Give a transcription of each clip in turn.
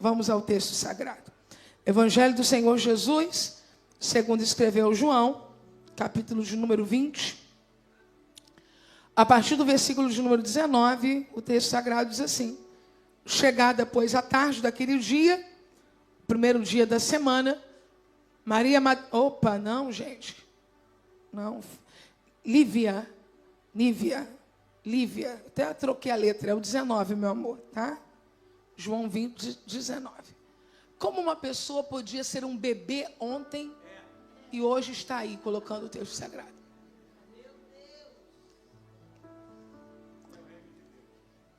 Vamos ao texto sagrado. Evangelho do Senhor Jesus, segundo escreveu João, capítulo de número 20. A partir do versículo de número 19, o texto sagrado diz assim: chegada, pois, a tarde daquele dia, primeiro dia da semana, Lívia, até troquei a letra, é o 19, meu amor, tá? João 20, 19. Como uma pessoa podia ser um bebê ontem e hoje está aí colocando o texto sagrado?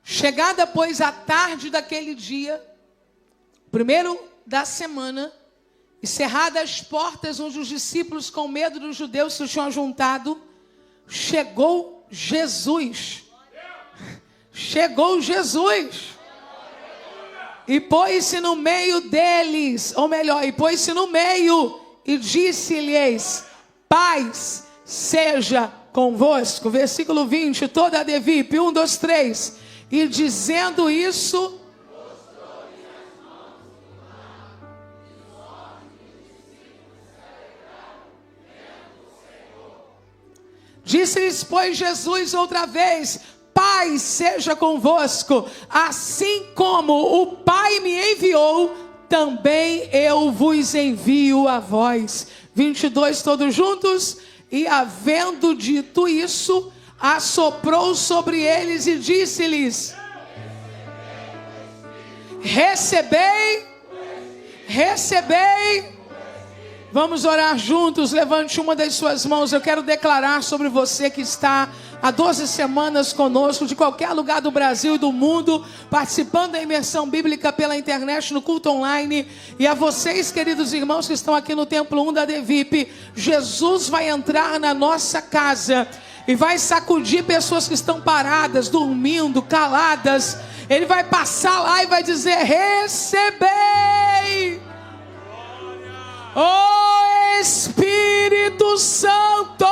Chegada, pois, a tarde daquele dia, primeiro da semana, e cerradas as portas onde os discípulos, com medo dos judeus, se tinham juntado, chegou Jesus. Chegou Jesus. E pôs-se no meio deles, ou melhor, e pôs-se no meio e disse-lhes: paz seja convosco. Versículo 20, toda a Devip, 1, 2, 3. E dizendo isso, disse-lhes, pois, Jesus outra vez: paz seja convosco. Assim como o Pai me enviou, também eu vos envio a vós. 22, todos juntos. E havendo dito isso, assoprou sobre eles e disse-lhes: recebei. Vamos orar juntos. Levante uma das suas mãos. Eu quero declarar sobre você que está há 12 semanas conosco, de qualquer lugar do Brasil e do mundo, participando da imersão bíblica pela internet, no culto online. E a vocês, queridos irmãos que estão aqui no Templo 1 da Devip, Jesus vai entrar na nossa casa e vai sacudir pessoas que estão paradas, dormindo, caladas. Ele vai passar lá e vai dizer: recebei, ó Espírito Santo.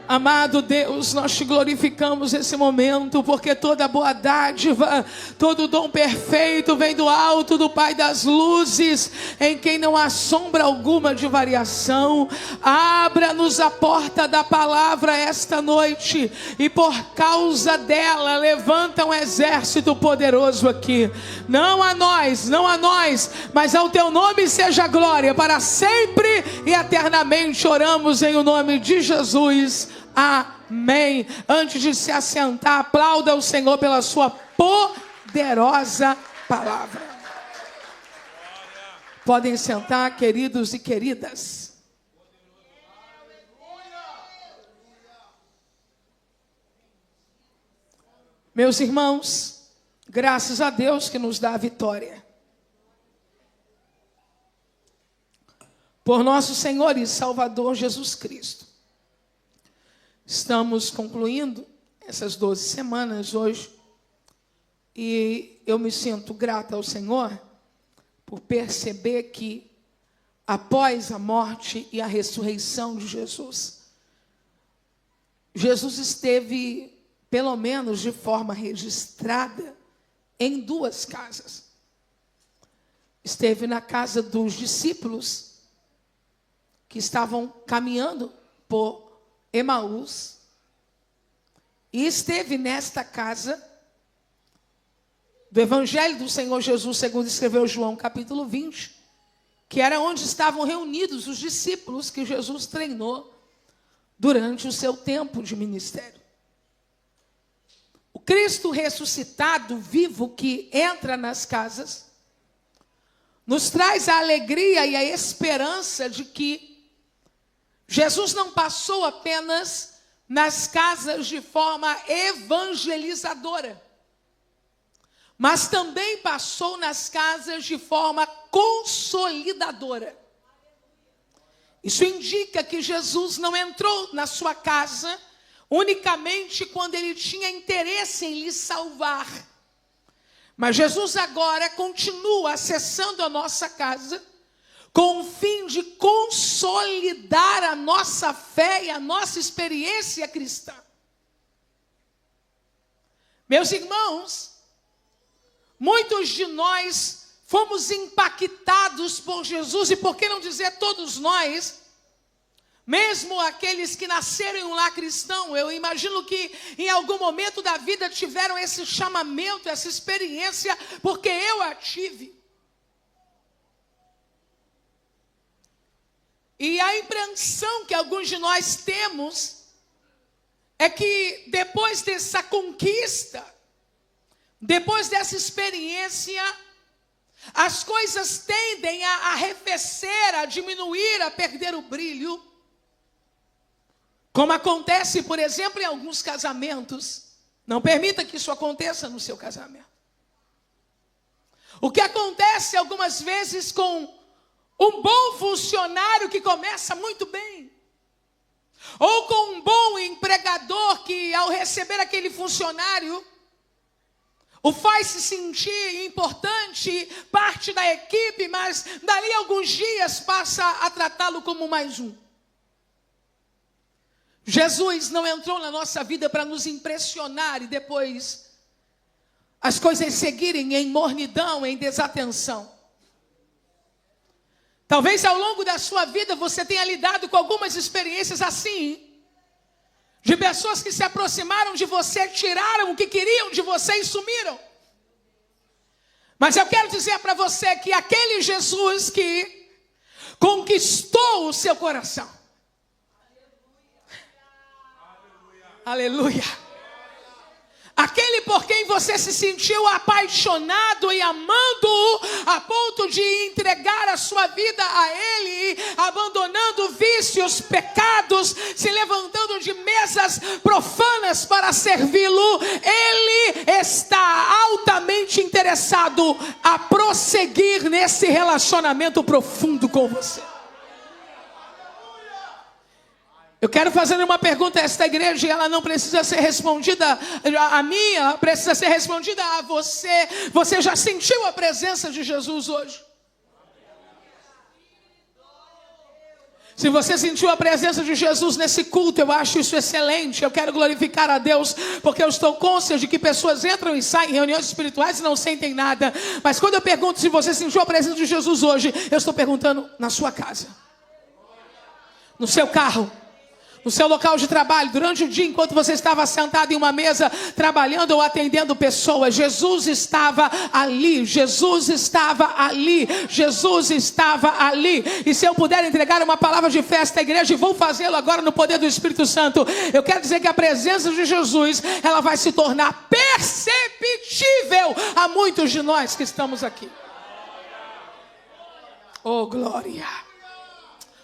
Amado Deus, nós te glorificamos nesse momento, porque toda boa dádiva, todo dom perfeito vem do alto do Pai das luzes, em quem não há sombra alguma de variação. Abra-nos a porta da palavra esta noite, e por causa dela levanta um exército poderoso aqui. Não a nós, mas ao teu nome seja glória para sempre e eternamente. Oramos em o nome de Jesus. Amém. Antes de se assentar, aplauda o Senhor pela sua poderosa palavra. Podem sentar, queridos e queridas. Meus irmãos, graças a Deus que nos dá a vitória. Por nosso Senhor e Salvador Jesus Cristo. Estamos concluindo essas 12 semanas hoje, e eu me sinto grata ao Senhor por perceber que após a morte e a ressurreição de Jesus, Jesus esteve, pelo menos de forma registrada, em 2 casas. Esteve na casa dos discípulos que estavam caminhando por Emaús, e esteve nesta casa do Evangelho do Senhor Jesus, segundo escreveu João, capítulo 20, que era onde estavam reunidos os discípulos que Jesus treinou durante o seu tempo de ministério. O Cristo ressuscitado, vivo, que entra nas casas, nos traz a alegria e a esperança de que Jesus não passou apenas nas casas de forma evangelizadora, mas também passou nas casas de forma consolidadora. Isso indica que Jesus não entrou na sua casa unicamente quando ele tinha interesse em lhe salvar. Mas Jesus agora continua acessando a nossa casa com o fim de consolidar a nossa fé e a nossa experiência cristã. Meus irmãos, muitos de nós fomos impactados por Jesus, e por que não dizer todos nós, mesmo aqueles que nasceram em um lar cristão, eu imagino que em algum momento da vida tiveram esse chamamento, essa experiência, porque eu a tive. E a impressão que alguns de nós temos é que depois dessa conquista, depois dessa experiência, as coisas tendem a arrefecer, a diminuir, a perder o brilho. Como acontece, por exemplo, em alguns casamentos. Não permita que isso aconteça no seu casamento. O que acontece algumas vezes com um bom funcionário que começa muito bem, ou com um bom empregador que, ao receber aquele funcionário, o faz se sentir importante, parte da equipe, mas dali a alguns dias passa a tratá-lo como mais um. Jesus não entrou na nossa vida para nos impressionar e depois as coisas seguirem em mornidão, em desatenção. Talvez ao longo da sua vida você tenha lidado com algumas experiências assim, de pessoas que se aproximaram de você, tiraram o que queriam de você e sumiram. Mas eu quero dizer para você que aquele Jesus que conquistou o seu coração, aleluia. Aquele por quem você se sentiu apaixonado e amando-o a ponto de entregar a sua vida a Ele, abandonando vícios, pecados, se levantando de mesas profanas para servi-lo, Ele está altamente interessado a prosseguir nesse relacionamento profundo com você. Eu quero fazer uma pergunta a esta igreja, e ela não precisa ser respondida a mim, ela precisa ser respondida a você. Você já sentiu a presença de Jesus hoje? Se você sentiu a presença de Jesus nesse culto, eu acho isso excelente. Eu quero glorificar a Deus, porque eu estou consciente de que pessoas entram e saem em reuniões espirituais e não sentem nada. Mas quando eu pergunto se você sentiu a presença de Jesus hoje, eu estou perguntando na sua casa, no seu carro, no seu local de trabalho, durante o dia, enquanto você estava sentado em uma mesa, trabalhando ou atendendo pessoas. Jesus estava ali, Jesus estava ali, Jesus estava ali. E se eu puder entregar uma palavra de fé a esta igreja, e vou fazê-lo agora no poder do Espírito Santo, eu quero dizer que a presença de Jesus, ela vai se tornar perceptível a muitos de nós que estamos aqui. Oh, glória!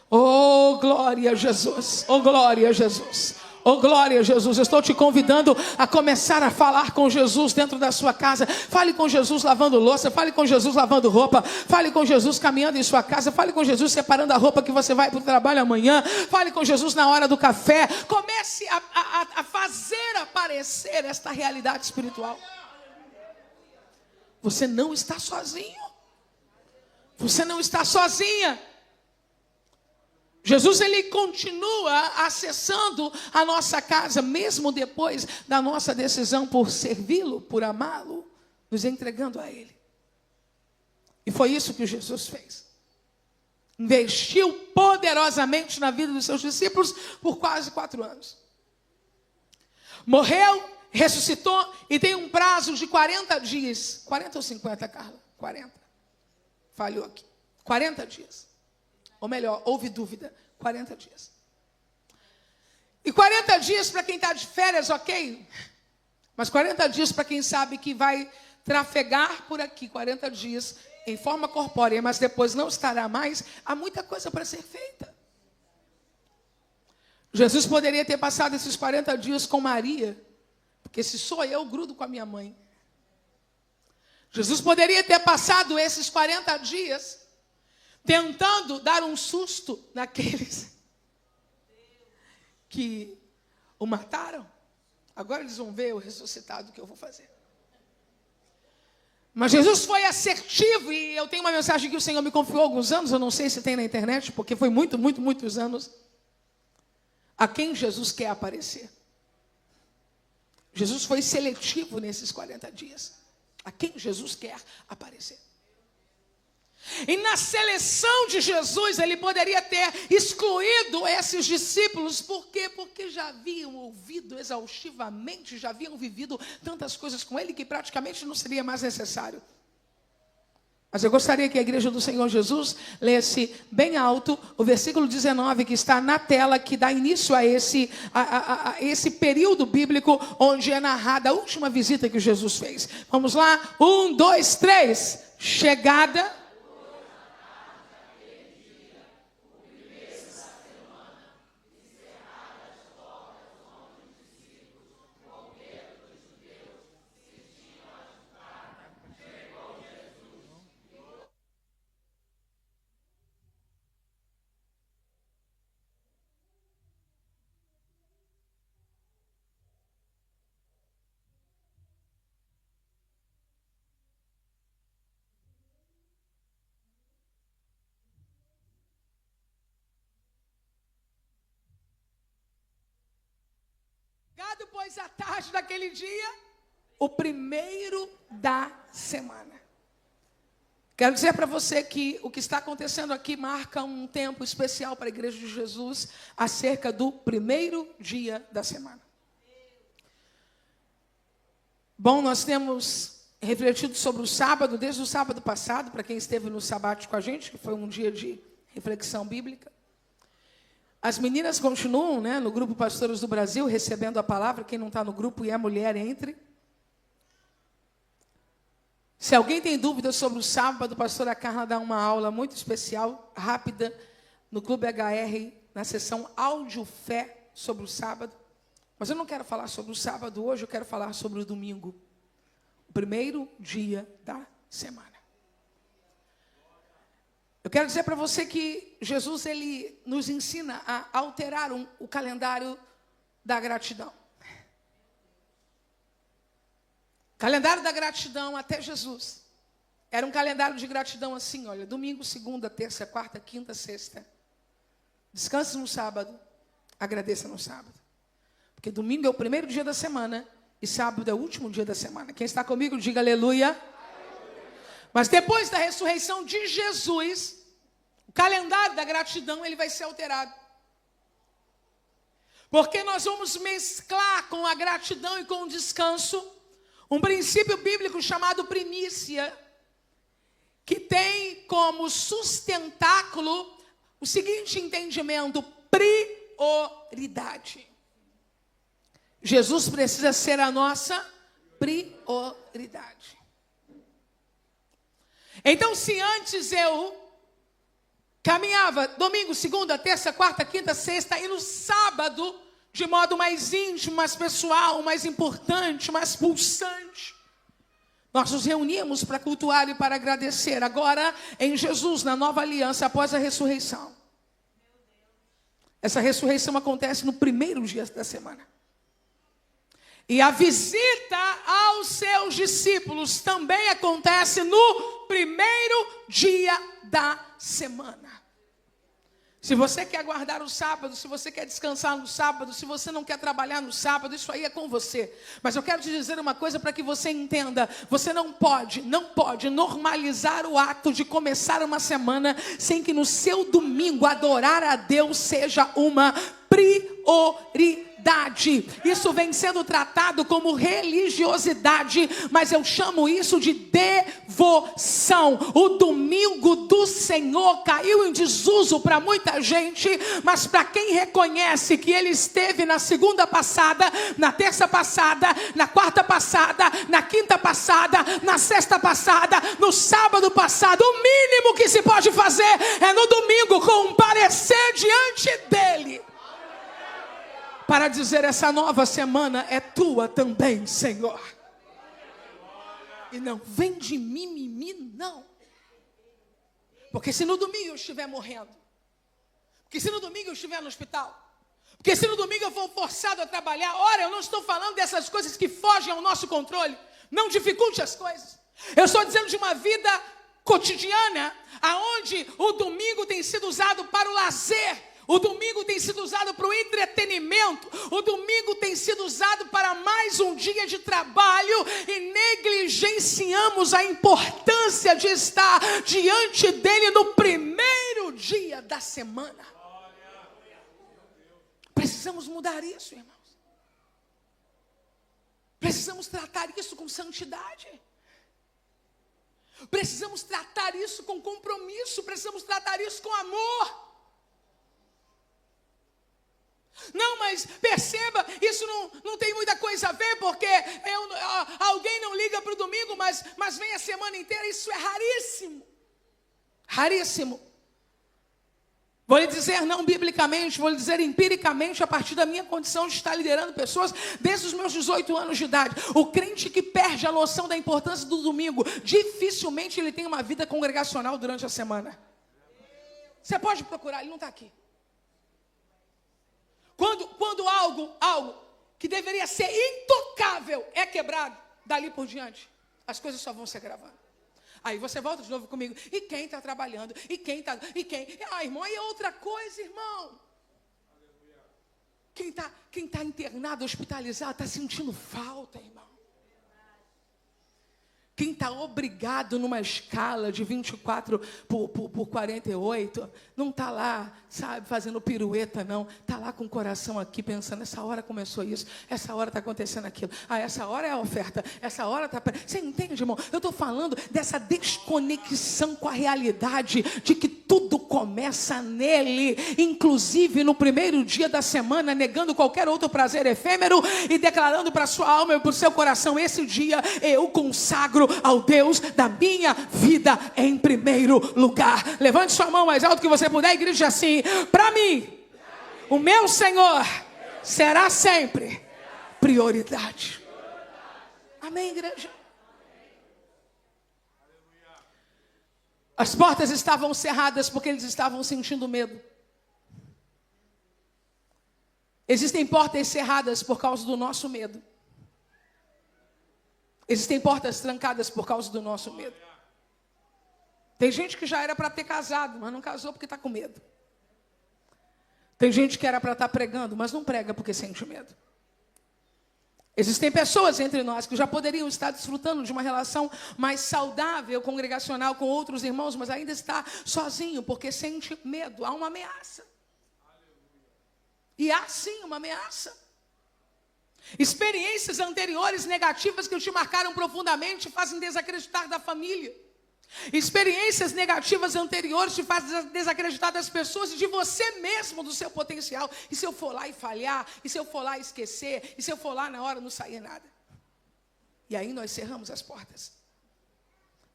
Oh, glória a Jesus, oh, glória a Jesus, oh, glória a Jesus. Eu estou te convidando a começar a falar com Jesus dentro da sua casa. Fale com Jesus lavando louça, fale com Jesus lavando roupa, fale com Jesus caminhando em sua casa, fale com Jesus separando a roupa que você vai para o trabalho amanhã, fale com Jesus na hora do café. Comece a fazer aparecer esta realidade espiritual. Você não está sozinho, você não está sozinha. Jesus, ele continua acessando a nossa casa, mesmo depois da nossa decisão por servi-lo, por amá-lo, nos entregando a ele. E foi isso que Jesus fez. Investiu poderosamente na vida dos seus discípulos por quase 4 anos. Morreu, ressuscitou e tem um prazo de 40 dias. 40 ou 50, Carla? 40. Falhou aqui. 40 dias. Ou melhor, houve dúvida, 40 dias. E 40 dias para quem está de férias, ok? Mas 40 dias para quem sabe que vai trafegar por aqui, 40 dias em forma corpórea, mas depois não estará mais, há muita coisa para ser feita. Jesus poderia ter passado esses 40 dias com Maria, porque se sou eu, grudo com a minha mãe. Jesus poderia ter passado esses 40 dias tentando dar um susto naqueles que o mataram. Agora eles vão ver o ressuscitado que eu vou fazer. Mas Jesus foi assertivo, e eu tenho uma mensagem que o Senhor me confiou há alguns anos, eu não sei se tem na internet, porque foi muitos anos. A quem Jesus quer aparecer? Jesus foi seletivo nesses 40 dias. A quem Jesus quer aparecer. E na seleção de Jesus, ele poderia ter excluído esses discípulos. Por quê? Porque já haviam ouvido exaustivamente, já haviam vivido tantas coisas com ele que praticamente não seria mais necessário. Mas eu gostaria que a igreja do Senhor Jesus lesse bem alto o versículo 19 que está na tela, que dá início a esse período bíblico onde é narrada a última visita que Jesus fez. Vamos lá? 1, 2, 3. Chegada. Pois à tarde daquele dia, o primeiro da semana. Quero dizer para você que o que está acontecendo aqui marca um tempo especial para a igreja de Jesus acerca do primeiro dia da semana. Bom, nós temos refletido sobre o sábado, desde o sábado passado, para quem esteve no sabático com a gente, que foi um dia de reflexão bíblica. As meninas continuam, no grupo Pastores do Brasil, recebendo a palavra. Quem não está no grupo e é mulher, entre. Se alguém tem dúvidas sobre o sábado, a pastora Carla dá uma aula muito especial, rápida, no Clube HR, na sessão Áudio Fé, sobre o sábado. Mas eu não quero falar sobre o sábado hoje, eu quero falar sobre o domingo. O primeiro dia da semana. Eu quero dizer para você que Jesus, ele nos ensina a alterar o calendário da gratidão. O calendário da gratidão até Jesus era um calendário de gratidão assim, olha, domingo, segunda, terça, quarta, quinta, sexta. Descanse no sábado, agradeça no sábado. Porque domingo é o primeiro dia da semana e sábado é o último dia da semana. Quem está comigo, diga aleluia. Mas depois da ressurreição de Jesus, o calendário da gratidão ele vai ser alterado. Porque nós vamos mesclar com a gratidão e com o descanso um princípio bíblico chamado primícia, que tem como sustentáculo o seguinte entendimento: prioridade. Jesus precisa ser a nossa prioridade. Então, se antes eu caminhava domingo, segunda, terça, quarta, quinta, sexta, e no sábado, de modo mais íntimo, mais pessoal, mais importante, mais pulsante, nós nos reuníamos para cultuar e para agradecer. Agora, em Jesus, na nova aliança, após a ressurreição. Essa ressurreição acontece no primeiro dia da semana. E a visita aos seus discípulos também acontece no primeiro dia da semana. Se você quer guardar o sábado, se você quer descansar no sábado, se você não quer trabalhar no sábado, isso aí é com você. Mas eu quero te dizer uma coisa para que você entenda. Você não pode normalizar o ato de começar uma semana sem que no seu domingo adorar a Deus seja uma prioridade. Isso vem sendo tratado como religiosidade, mas eu chamo isso de devoção. O domingo do Senhor caiu em desuso para muita gente, mas para quem reconhece que ele esteve na segunda passada, na terça passada, na quarta passada, na quinta passada, na sexta passada, no sábado passado, o mínimo que se pode fazer é no domingo comparecer diante dele, para dizer: essa nova semana é tua também, Senhor. E não vem de mimimi, não. Porque se no domingo eu estiver morrendo, porque se no domingo eu estiver no hospital, porque se no domingo eu for forçado a trabalhar, ora, eu não estou falando dessas coisas que fogem ao nosso controle. Não dificulte as coisas. Eu estou dizendo de uma vida cotidiana, aonde o domingo tem sido usado para o lazer, O domingo tem sido usado para o entretenimento. O domingo tem sido usado para mais um dia de trabalho e negligenciamos a importância de estar diante dele no primeiro dia da semana. Precisamos mudar isso, irmãos. Precisamos tratar isso com santidade. Precisamos tratar isso com compromisso. Precisamos tratar isso com amor. Não, mas perceba, isso não tem muita coisa a ver, porque alguém não liga para o domingo, mas vem a semana inteira. Isso é raríssimo. Raríssimo. Vou lhe dizer não biblicamente, vou lhe dizer empiricamente, a partir da minha condição de estar liderando pessoas desde os meus 18 anos de idade. O crente que perde a noção da importância do domingo, dificilmente ele tem uma vida congregacional durante a semana. Você pode procurar, ele não está aqui. Quando algo que deveria ser intocável é quebrado, dali por diante, as coisas só vão se agravando. Aí você volta de novo comigo. E quem está trabalhando? E quem? Irmão, aí é outra coisa, irmão. Quem está internado, hospitalizado, está sentindo falta, irmão. Quem está obrigado numa escala de 24 por 48, não está lá, sabe, fazendo pirueta, não. Está lá com o coração aqui, pensando, essa hora começou isso, essa hora está acontecendo aquilo. Essa hora é a oferta, essa hora está... Você entende, irmão? Eu estou falando dessa desconexão com a realidade, de que tudo começa nele, inclusive no primeiro dia da semana, negando qualquer outro prazer efêmero e declarando para a sua alma e para o seu coração, esse dia eu consagro ao Deus da minha vida em primeiro lugar. Levante sua mão mais alto que você puder e grite assim: para mim, o meu Senhor será sempre prioridade. Amém, igreja? As portas estavam cerradas porque eles estavam sentindo medo. Existem portas cerradas por causa do nosso medo. Existem portas trancadas por causa do nosso medo. Tem gente que já era para ter casado, mas não casou porque está com medo. Tem gente que era para estar pregando, mas não prega porque sente medo. Existem pessoas entre nós que já poderiam estar desfrutando de uma relação mais saudável, congregacional com outros irmãos, mas ainda está sozinho porque sente medo. Há uma ameaça. E há sim uma ameaça. Experiências anteriores negativas que te marcaram profundamente fazem desacreditar da família. Experiências negativas anteriores te fazem desacreditar das pessoas e de você mesmo, do seu potencial. E se eu for lá e falhar? E se eu for lá e esquecer? E se eu for lá na hora não sair nada? E aí nós cerramos as portas.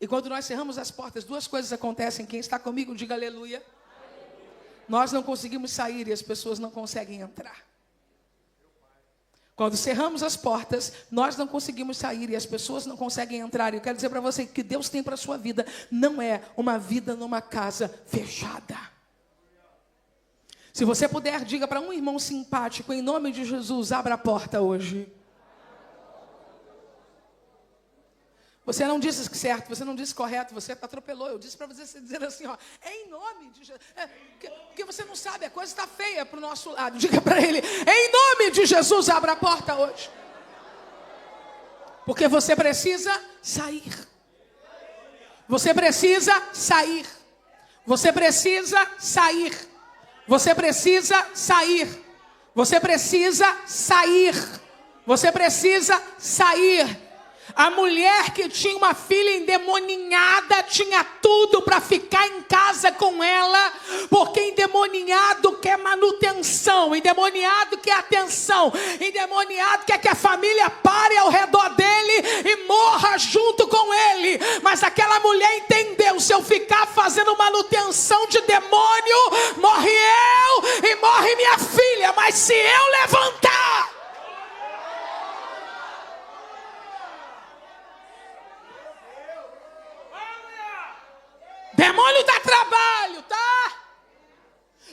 E quando nós cerramos as portas, duas coisas acontecem. Quem está comigo, diga aleluia. Aleluia. Nós não conseguimos sair e as pessoas não conseguem entrar. Quando cerramos as portas, nós não conseguimos sair e as pessoas não conseguem entrar. E eu quero dizer para você que Deus tem para a sua vida não é uma vida numa casa fechada. Se você puder, diga para um irmão simpático, em nome de Jesus, abra a porta hoje. Você não disse certo, você não disse correto, você atropelou. Eu disse para você dizer assim, ó, em nome de Jesus. Porque você não sabe, a coisa está feia para o nosso lado. Diga para ele, em nome de Jesus, abra a porta hoje. Porque você precisa sair. Você precisa sair. Você precisa sair. Você precisa sair. Você precisa sair. Você precisa sair. A mulher que tinha uma filha endemoninhada tinha tudo para ficar em casa com ela, porque endemoniado quer manutenção, endemoniado quer atenção, endemoniado quer que a família pare ao redor dele e morra junto com ele. Mas aquela mulher entendeu, se eu ficar fazendo manutenção de demônio, morre eu e morre minha filha, mas se eu levantar, demônio dá trabalho, tá?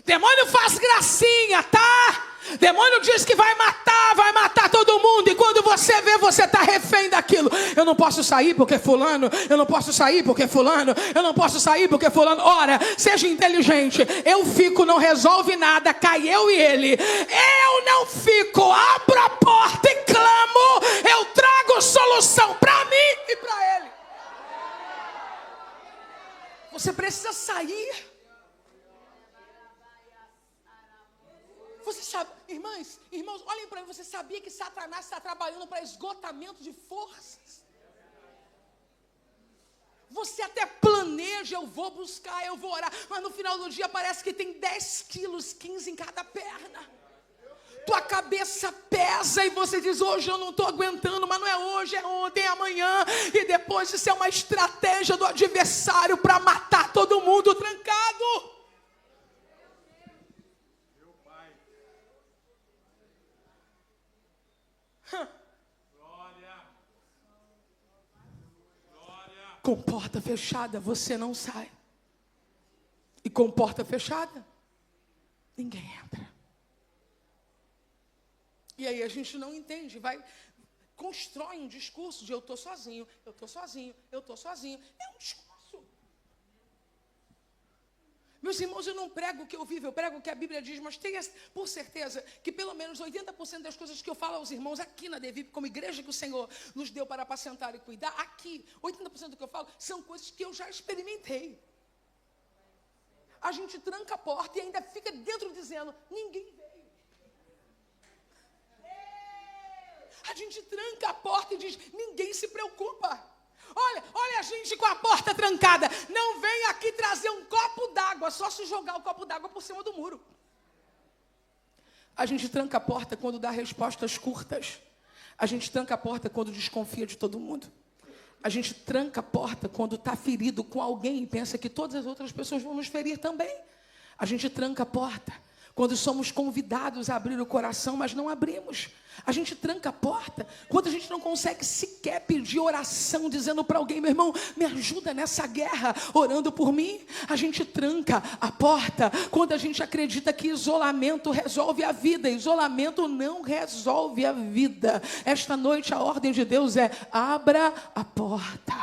Demônio faz gracinha, tá? Demônio diz que vai matar, vai matar todo mundo. E quando você vê, você está refém daquilo. Eu não posso sair porque fulano, eu não posso sair porque fulano, eu não posso sair porque fulano. Ora, seja inteligente. Eu fico, não resolve nada, cai eu e ele. Eu não fico, abro a porta e clamo. Eu trago solução para mim e para ele. Você precisa sair. Você sabe, irmãos, olhem para mim. Você sabia que Satanás está trabalhando para esgotamento de forças? Você até planeja, eu vou buscar, eu vou orar, mas no final do dia parece que tem 10 quilos, 15 em cada perna. Tua cabeça pesa e você diz, hoje eu não estou aguentando, mas não é hoje, é ontem, é amanhã. E depois isso é uma estratégia do adversário para matar todo mundo trancado. Com porta fechada você não sai. E com porta fechada ninguém entra. E aí a gente não entende, constrói um discurso de eu estou sozinho, eu estou sozinho, eu estou sozinho. É um discurso. Meus irmãos, eu não prego o que eu vivo, eu prego o que a Bíblia diz, mas tenha por certeza que pelo menos 80% das coisas que eu falo aos irmãos aqui na Devip, como igreja que o Senhor nos deu para apacentar e cuidar, aqui, 80% do que eu falo são coisas que eu já experimentei. A gente tranca a porta e ainda fica dentro dizendo, ninguém veio. A gente tranca a porta e diz, ninguém se preocupa. Olha a gente com a porta trancada. Não vem aqui trazer um copo d'água, só se jogar o copo d'água por cima do muro. A gente tranca a porta quando dá respostas curtas. A gente tranca a porta quando desconfia de todo mundo. A gente tranca a porta quando está ferido com alguém e pensa que todas as outras pessoas vão nos ferir também. A gente tranca a porta quando somos convidados a abrir o coração, mas não abrimos. A gente tranca a porta quando a gente não consegue sequer pedir oração, dizendo para alguém, meu irmão, me ajuda nessa guerra, orando por mim. A gente tranca a porta quando a gente acredita que isolamento resolve a vida. Isolamento não resolve a vida. Esta noite a ordem de Deus é, abra a porta.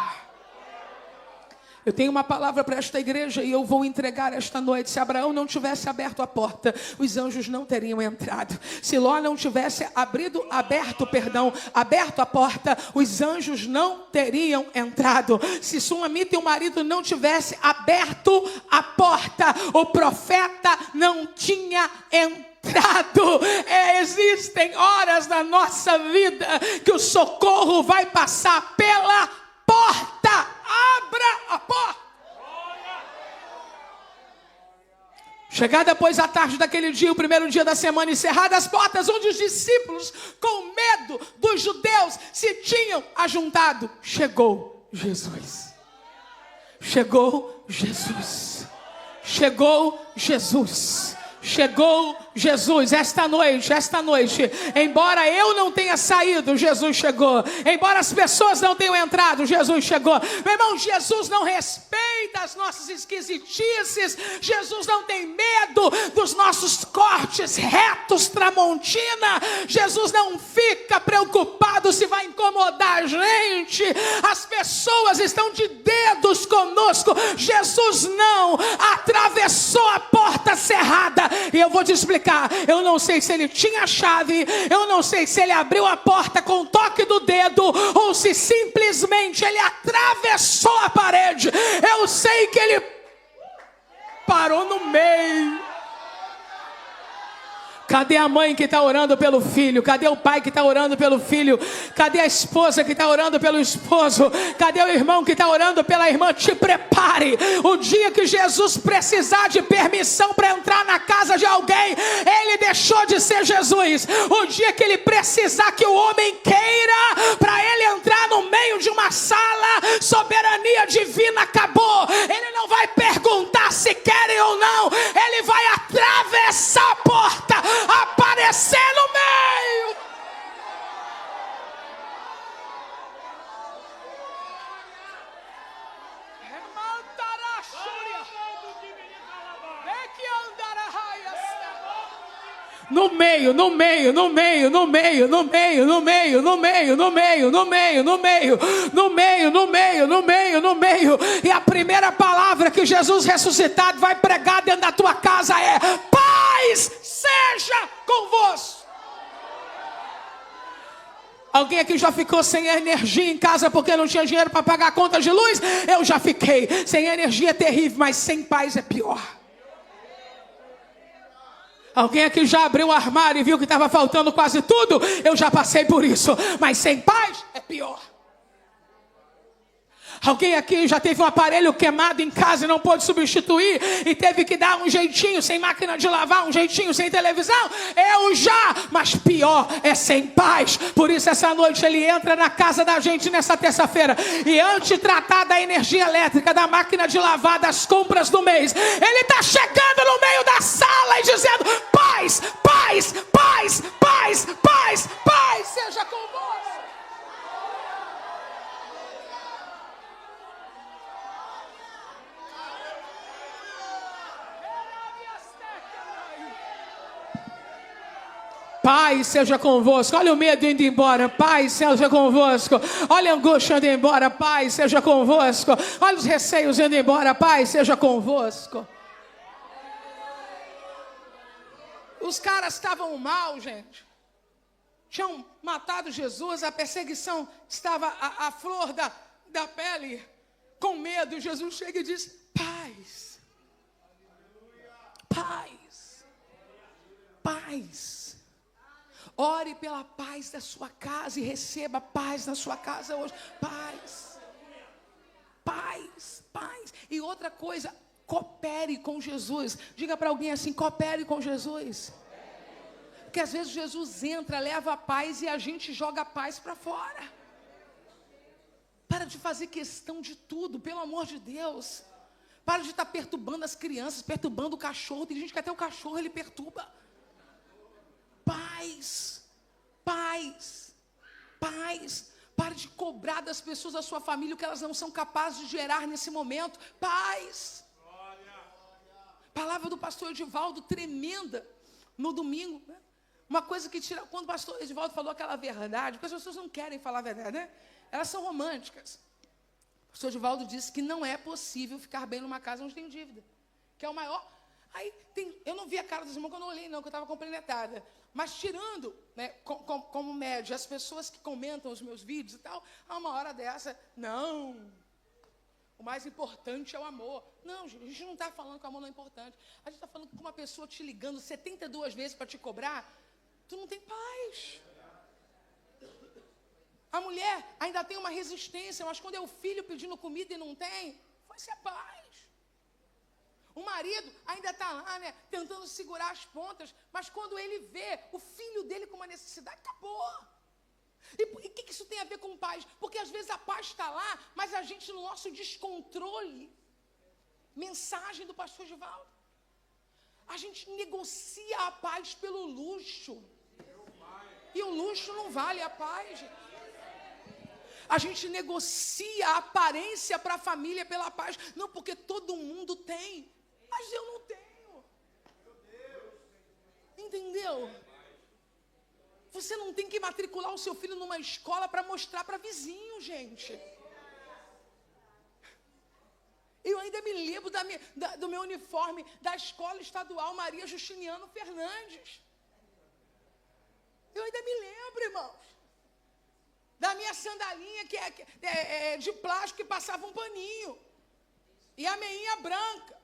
Eu tenho uma palavra para esta igreja e eu vou entregar esta noite. Se Abraão não tivesse aberto a porta, os anjos não teriam entrado. Se Ló não tivesse aberto a porta, os anjos não teriam entrado. Se Sunamita e o marido não tivesse aberto a porta, o profeta não tinha entrado. Existem horas na nossa vida que o socorro vai passar pela porta. Abra a porta. Chegada, pois, a tarde daquele dia, o primeiro dia da semana, encerradas as portas, onde os discípulos, com medo dos judeus, se tinham ajuntado, chegou Jesus. Chegou Jesus. Chegou Jesus. Chegou Jesus. Esta noite, embora eu não tenha saído, Jesus chegou. Embora as pessoas não tenham entrado, Jesus chegou. Meu irmão, Jesus não respeita as nossas esquisitices. Jesus não tem medo dos nossos cortes retos tramontina. Jesus não fica preocupado se vai incomodar a gente. As pessoas estão de dedos conosco. Jesus não atravessou a porta cerrada. E eu vou te explicar, eu não sei se ele tinha a chave, eu não sei se ele abriu a porta com o toque do dedo, ou se simplesmente ele atravessou a parede. Eu sei que ele parou no meio. Cadê a mãe que está orando pelo filho? Cadê o pai que está orando pelo filho? Cadê a esposa que está orando pelo esposo? Cadê o irmão que está orando pela irmã? Te prepare. O dia que Jesus precisar de permissão para entrar na casa de alguém, ele deixou de ser Jesus. O dia que ele precisar que o homem queira para ele entrar no meio de uma sala, soberania divina acabou. Ele não vai perguntar se querem ou não. Ele vai atravessar a porta, aparecer no meio. No meio, e a primeira palavra que Jesus ressuscitado vai pregar dentro da tua casa é: paz seja convosco. Alguém aqui já ficou sem energia em casa porque não tinha dinheiro para pagar a conta de luz? Eu já fiquei. Sem energia é terrível, mas sem paz é pior. Alguém aqui já abriu o armário e viu que estava faltando quase tudo? Eu já passei por isso, mas sem paz é pior. Alguém aqui já teve um aparelho queimado em casa e não pôde substituir e teve que dar um jeitinho sem máquina de lavar, um jeitinho sem televisão? Eu já, mas pior é sem paz. Por isso essa noite ele entra na casa da gente nessa terça-feira e antes de tratar da energia elétrica, da máquina de lavar, das compras do mês, ele está chegando no meio da sala e dizendo: paz, paz, paz, paz, paz, paz seja convosco. Paz seja convosco. Olha o medo indo embora. Paz seja convosco. Olha a angústia indo embora. Paz seja convosco. Olha os receios indo embora. Paz seja convosco. Os caras estavam mal, gente. Tinham matado Jesus. A perseguição estava à flor da pele. Com medo. E Jesus chega e diz: paz. Paz. Paz. Ore pela paz da sua casa e receba paz na sua casa hoje. Paz. Paz. Paz. E outra coisa, coopere com Jesus. Diga para alguém assim: coopere com Jesus. Porque às vezes Jesus entra, leva a paz e a gente joga a paz para fora. Para de fazer questão de tudo, pelo amor de Deus. Para de estar perturbando as crianças, perturbando o cachorro. Tem gente que até o cachorro ele perturba. Paz, paz, paz. Pare de cobrar das pessoas da sua família o que elas não são capazes de gerar nesse momento. Paz. Palavra do pastor Edivaldo, tremenda, no domingo, né? Uma coisa que tira, quando o pastor Edivaldo falou aquela verdade, porque as pessoas não querem falar a verdade, né? Elas são românticas. O pastor Edivaldo disse que não é possível ficar bem numa casa onde tem dívida, que é o maior. Aí eu não vi a cara dos irmãos quando eu olhei, não, que eu estava complimentada. Mas tirando, né, como média, as pessoas que comentam os meus vídeos e tal, a uma hora dessa, não, o mais importante é o amor. Não, a gente não está falando que o amor não é importante. A gente está falando que com uma pessoa te ligando 72 vezes para te cobrar, tu não tem paz. A mulher ainda tem uma resistência, mas quando é o filho pedindo comida e não tem, vai ser a paz. O marido ainda está lá, né, tentando segurar as pontas, mas quando ele vê o filho dele com uma necessidade, acabou. E o que isso tem a ver com paz? Porque às vezes a paz está lá, mas a gente no nosso descontrole, mensagem do pastor Edivaldo, a gente negocia a paz pelo luxo. E o luxo não vale a paz, gente. A gente negocia a aparência para a família pela paz. Não, porque todo mundo tem. Mas eu não tenho. Entendeu? Você não tem que matricular o seu filho numa escola para mostrar para vizinho, gente. Eu ainda me lembro do meu uniforme da Escola Estadual Maria Justiniano Fernandes. Eu ainda me lembro, irmãos. Da minha sandalinha que é de plástico que passava um paninho. E a meinha branca.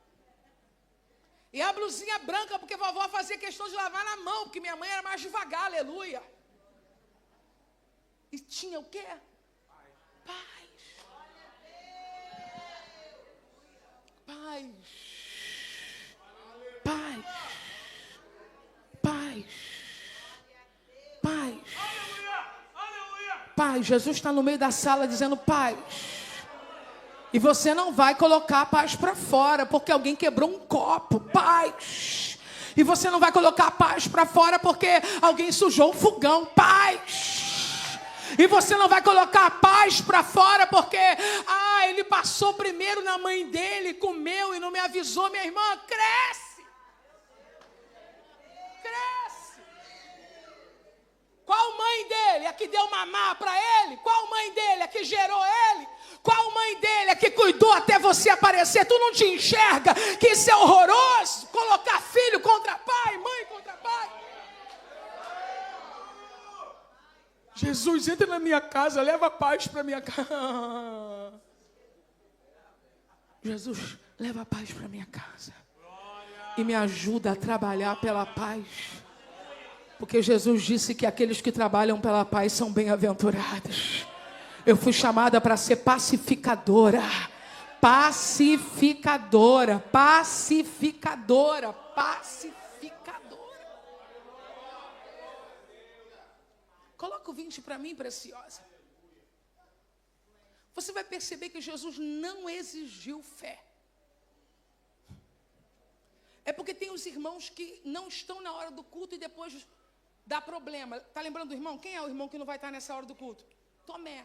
E a blusinha branca, porque a vovó fazia questão de lavar na mão, porque minha mãe era mais devagar, aleluia. E tinha o quê? Paz. Paz. Paz. Paz. Paz. Paz. Jesus está no meio da sala dizendo paz. E você não vai colocar a paz para fora, porque alguém quebrou um copo. Paz. E você não vai colocar a paz para fora, porque alguém sujou um fogão. Paz. E você não vai colocar a paz para fora, porque ele passou primeiro na mãe dele, comeu e não me avisou. Minha irmã, cresce. Cresce. Qual mãe dele é que deu mamar para ele? Qual mãe dele é que gerou ele? Qual mãe dele é que cuidou até você aparecer? Tu não te enxerga que isso é horroroso? Colocar filho contra pai, mãe contra pai. Jesus, entra na minha casa, leva paz para minha casa. Jesus, leva paz para minha casa. E me ajuda a trabalhar pela paz. Porque Jesus disse que aqueles que trabalham pela paz são bem-aventurados. Eu fui chamada para ser pacificadora. Pacificadora. Pacificadora. Pacificadora. Coloca o 20 para mim, preciosa. Você vai perceber que Jesus não exigiu fé. É porque tem os irmãos que não estão na hora do culto e depois dá problema. Está lembrando do irmão? Quem é o irmão que não vai estar nessa hora do culto? Tomé.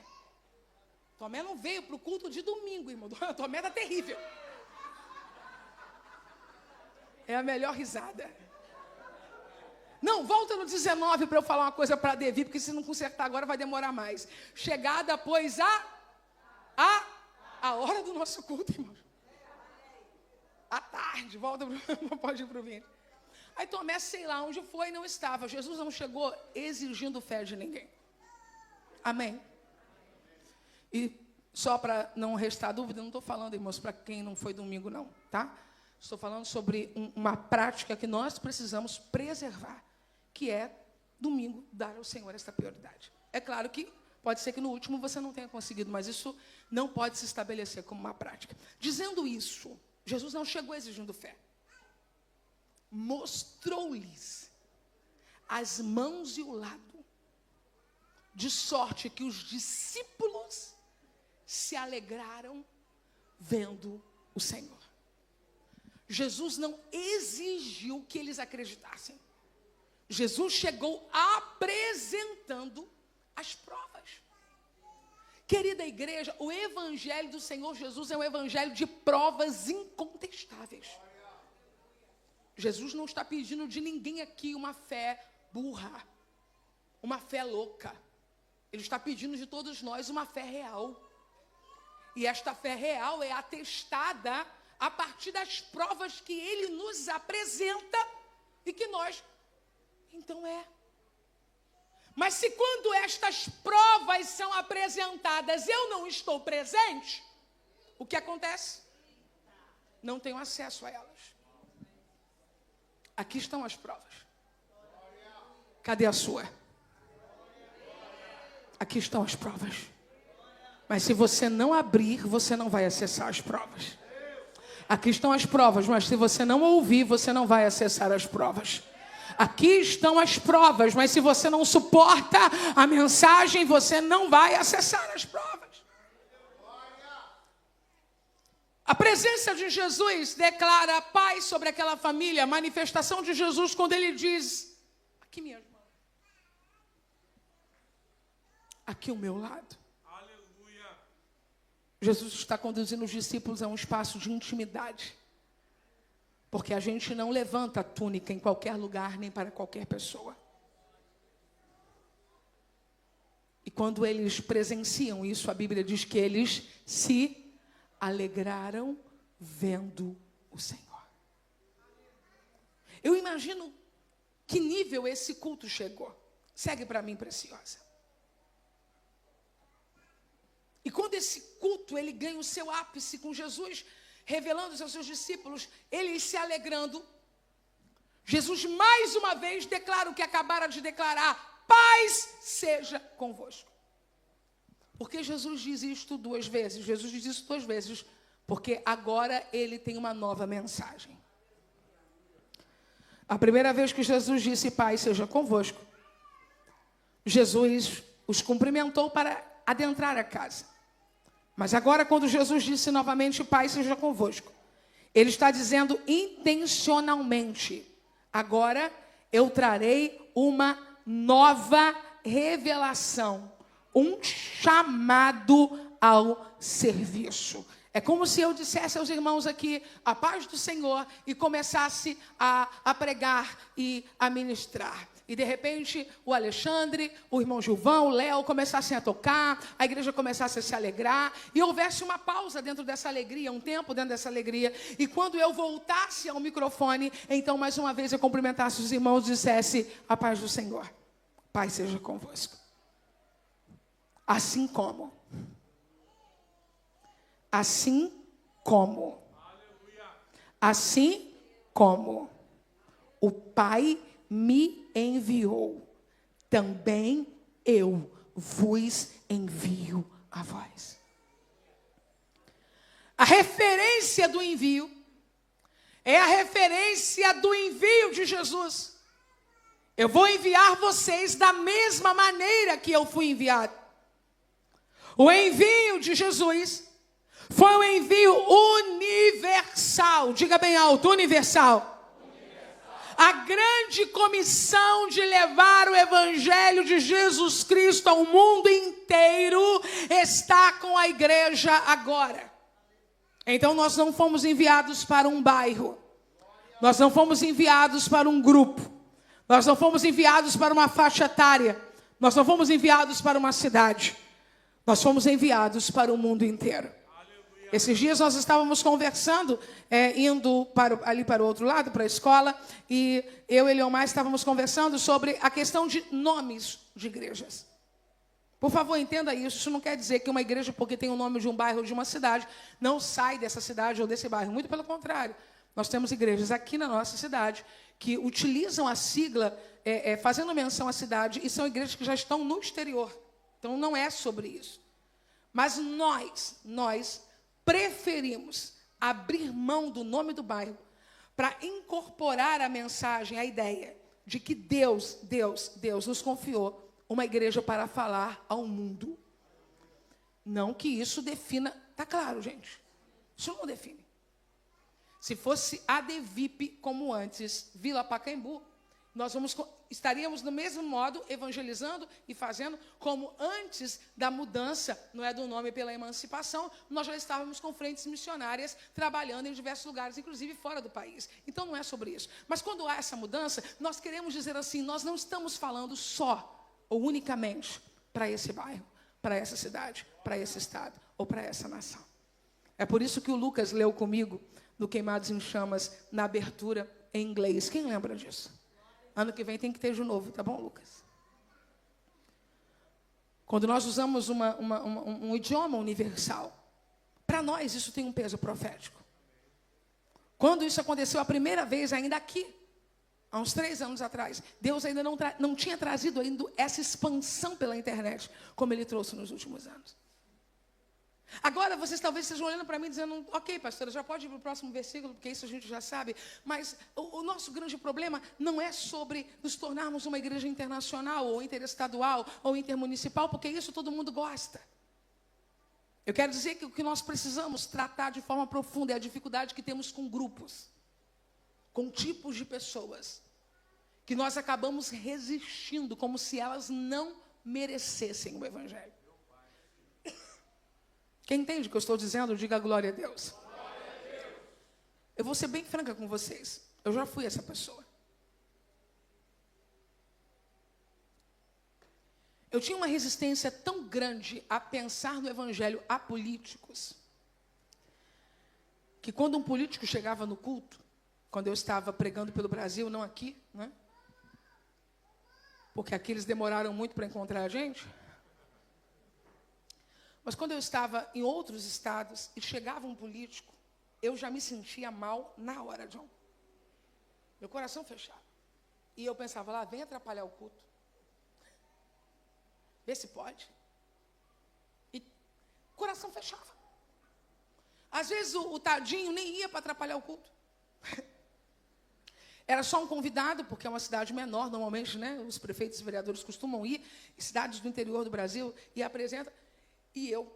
Tomé não veio para o culto de domingo, irmão. Tomé está terrível. É a melhor risada. Não, volta no 19 para eu falar uma coisa para Devi, porque se não consertar agora vai demorar mais. Chegada, pois, a hora do nosso culto, irmão. À tarde, volta, não pode ir para o 20. Aí Tomé, sei lá onde foi, não estava. Jesus não chegou exigindo fé de ninguém. Amém? E só para não restar dúvida, não estou falando, irmãos, para quem não foi domingo, não, tá? Estou falando sobre uma prática que nós precisamos preservar, que é, domingo, dar ao Senhor esta prioridade. É claro que pode ser que no último você não tenha conseguido, mas isso não pode se estabelecer como uma prática. Dizendo isso, Jesus não chegou exigindo fé. Mostrou-lhes as mãos e o lado, de sorte que os discípulos se alegraram vendo o Senhor. Jesus não exigiu que eles acreditassem. Jesus chegou apresentando as provas. Querida igreja, o evangelho do Senhor Jesus é um evangelho de provas incontestáveis. Jesus não está pedindo de ninguém aqui uma fé burra, uma fé louca. Ele está pedindo de todos nós uma fé real. E esta fé real é atestada a partir das provas que Ele nos apresenta e que nós, então Mas se quando estas provas são apresentadas, eu não estou presente, o que acontece? Não tenho acesso a elas. Aqui estão as provas. Cadê a sua? Aqui estão as provas. Mas se você não abrir, você não vai acessar as provas. Aqui estão as provas, mas se você não ouvir, você não vai acessar as provas. Aqui estão as provas, mas se você não suporta a mensagem, você não vai acessar as provas. A presença de Jesus declara paz sobre aquela família, a manifestação de Jesus quando ele diz, aqui minhas mãos, aqui ao meu lado. Aleluia. Jesus está conduzindo os discípulos a um espaço de intimidade. Porque a gente não levanta a túnica em qualquer lugar, nem para qualquer pessoa. E quando eles presenciam isso, a Bíblia diz que eles se alegraram vendo o Senhor. Eu imagino que nível esse culto chegou. Segue para mim, preciosa. E quando esse culto ele ganha o seu ápice com Jesus revelando aos seus discípulos, eles se alegrando, Jesus mais uma vez declara o que acabara de declarar: paz seja convosco. Por que Jesus diz isto duas vezes? Jesus diz isso duas vezes, porque agora ele tem uma nova mensagem. A primeira vez que Jesus disse paz seja convosco, Jesus os cumprimentou para adentrar a casa. Mas agora, quando Jesus disse novamente, paz seja convosco, ele está dizendo intencionalmente, agora eu trarei uma nova revelação, um chamado ao serviço. É como se eu dissesse aos irmãos aqui, a paz do Senhor, e começasse a pregar e a ministrar. e de repente o Alexandre, o irmão Gilvão, o Léo começassem a tocar, a igreja começasse a se alegrar, e houvesse uma pausa dentro dessa alegria, um tempo dentro dessa alegria, e quando eu voltasse ao microfone, então mais uma vez eu cumprimentasse os irmãos e dissesse: a paz do Senhor, paz seja convosco. Assim como o Pai me enviou, também eu vos envio a vós. A referência do envio é a referência do envio de Jesus. Eu vou enviar vocês da mesma maneira que eu fui enviado. O envio de Jesus foi um envio universal. Diga bem alto, universal. A grande comissão de levar o evangelho de Jesus Cristo ao mundo inteiro está com a igreja agora. Então nós não fomos enviados para um bairro. Nós não fomos enviados para um grupo. Nós não fomos enviados para uma faixa etária. Nós não fomos enviados para uma cidade. Nós fomos enviados para o mundo inteiro. Esses dias nós estávamos conversando, indo ali para o outro lado, para a escola, e eu e Leomar estávamos conversando sobre a questão de nomes de igrejas. Por favor, entenda isso. Isso não quer dizer que uma igreja, porque tem o nome de um bairro ou de uma cidade, não sai dessa cidade ou desse bairro. Muito pelo contrário. Nós temos igrejas aqui na nossa cidade que utilizam a sigla, fazendo menção à cidade, e são igrejas que já estão no exterior. Então, não é sobre isso. Mas nós preferimos abrir mão do nome do bairro para incorporar a mensagem, a ideia de que Deus nos confiou uma igreja para falar ao mundo. Não que isso defina, tá claro, gente? Isso não define. Se fosse a Devip como antes, Vila Pacaembu, nós estaríamos do mesmo modo evangelizando e fazendo como antes da mudança, não é do nome pela emancipação, nós já estávamos com frentes missionárias trabalhando em diversos lugares, inclusive fora do país. Então não é sobre isso. Mas quando há essa mudança, nós queremos dizer assim, nós não estamos falando só ou unicamente para esse bairro, para essa cidade, para esse estado ou para essa nação. É por isso que o Lucas leu comigo no Queimados em Chamas, na abertura em inglês. Quem lembra disso? Ano que vem tem que ter de novo, tá bom, Lucas? Quando nós usamos um idioma universal, para nós isso tem um peso profético. Quando isso aconteceu a primeira vez, ainda aqui, há uns 3 anos atrás, Deus ainda não tinha trazido ainda essa expansão pela internet, como Ele trouxe nos últimos anos. Agora, vocês talvez estejam olhando para mim dizendo, ok, pastora, já pode ir para o próximo versículo, porque isso a gente já sabe, mas o nosso grande problema não é sobre nos tornarmos uma igreja internacional, ou interestadual, ou intermunicipal, porque isso todo mundo gosta. Eu quero dizer que o que nós precisamos tratar de forma profunda é a dificuldade que temos com grupos, com tipos de pessoas, que nós acabamos resistindo, como se elas não merecessem o evangelho. Quem entende o que eu estou dizendo, diga glória a Deus. Glória a Deus. Eu vou ser bem franca com vocês. Eu já fui essa pessoa. Eu tinha uma resistência tão grande a pensar no evangelho a políticos, que quando um político chegava no culto, quando eu estava pregando pelo Brasil, não aqui, né? Porque aqui eles demoraram muito para encontrar a gente. Mas quando eu estava em outros estados e chegava um político, eu já me sentia mal na hora, John. Meu coração fechava. E eu pensava, lá, vem atrapalhar o culto. Vê se pode. E o coração fechava. Às vezes o tadinho nem ia para atrapalhar o culto. Era só um convidado, porque é uma cidade menor, normalmente, né? Os prefeitos e vereadores costumam ir, em cidades do interior do Brasil, e apresentam. E eu.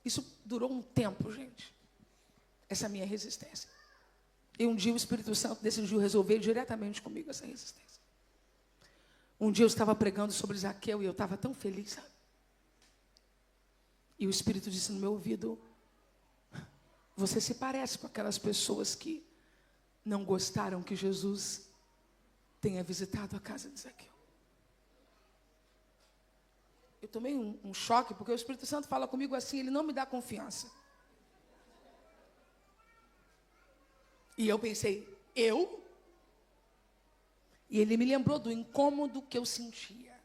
Isso durou um tempo, gente. Essa minha resistência. E um dia o Espírito Santo decidiu resolver diretamente comigo essa resistência. Um dia eu estava pregando sobre Zaqueu e eu estava tão feliz, sabe? E o Espírito disse no meu ouvido, você se parece com aquelas pessoas que não gostaram que Jesus tenha visitado a casa de Zaqueu. Eu tomei um choque, porque o Espírito Santo fala comigo assim, ele não me dá confiança. E eu pensei, eu? E ele me lembrou do incômodo que eu sentia.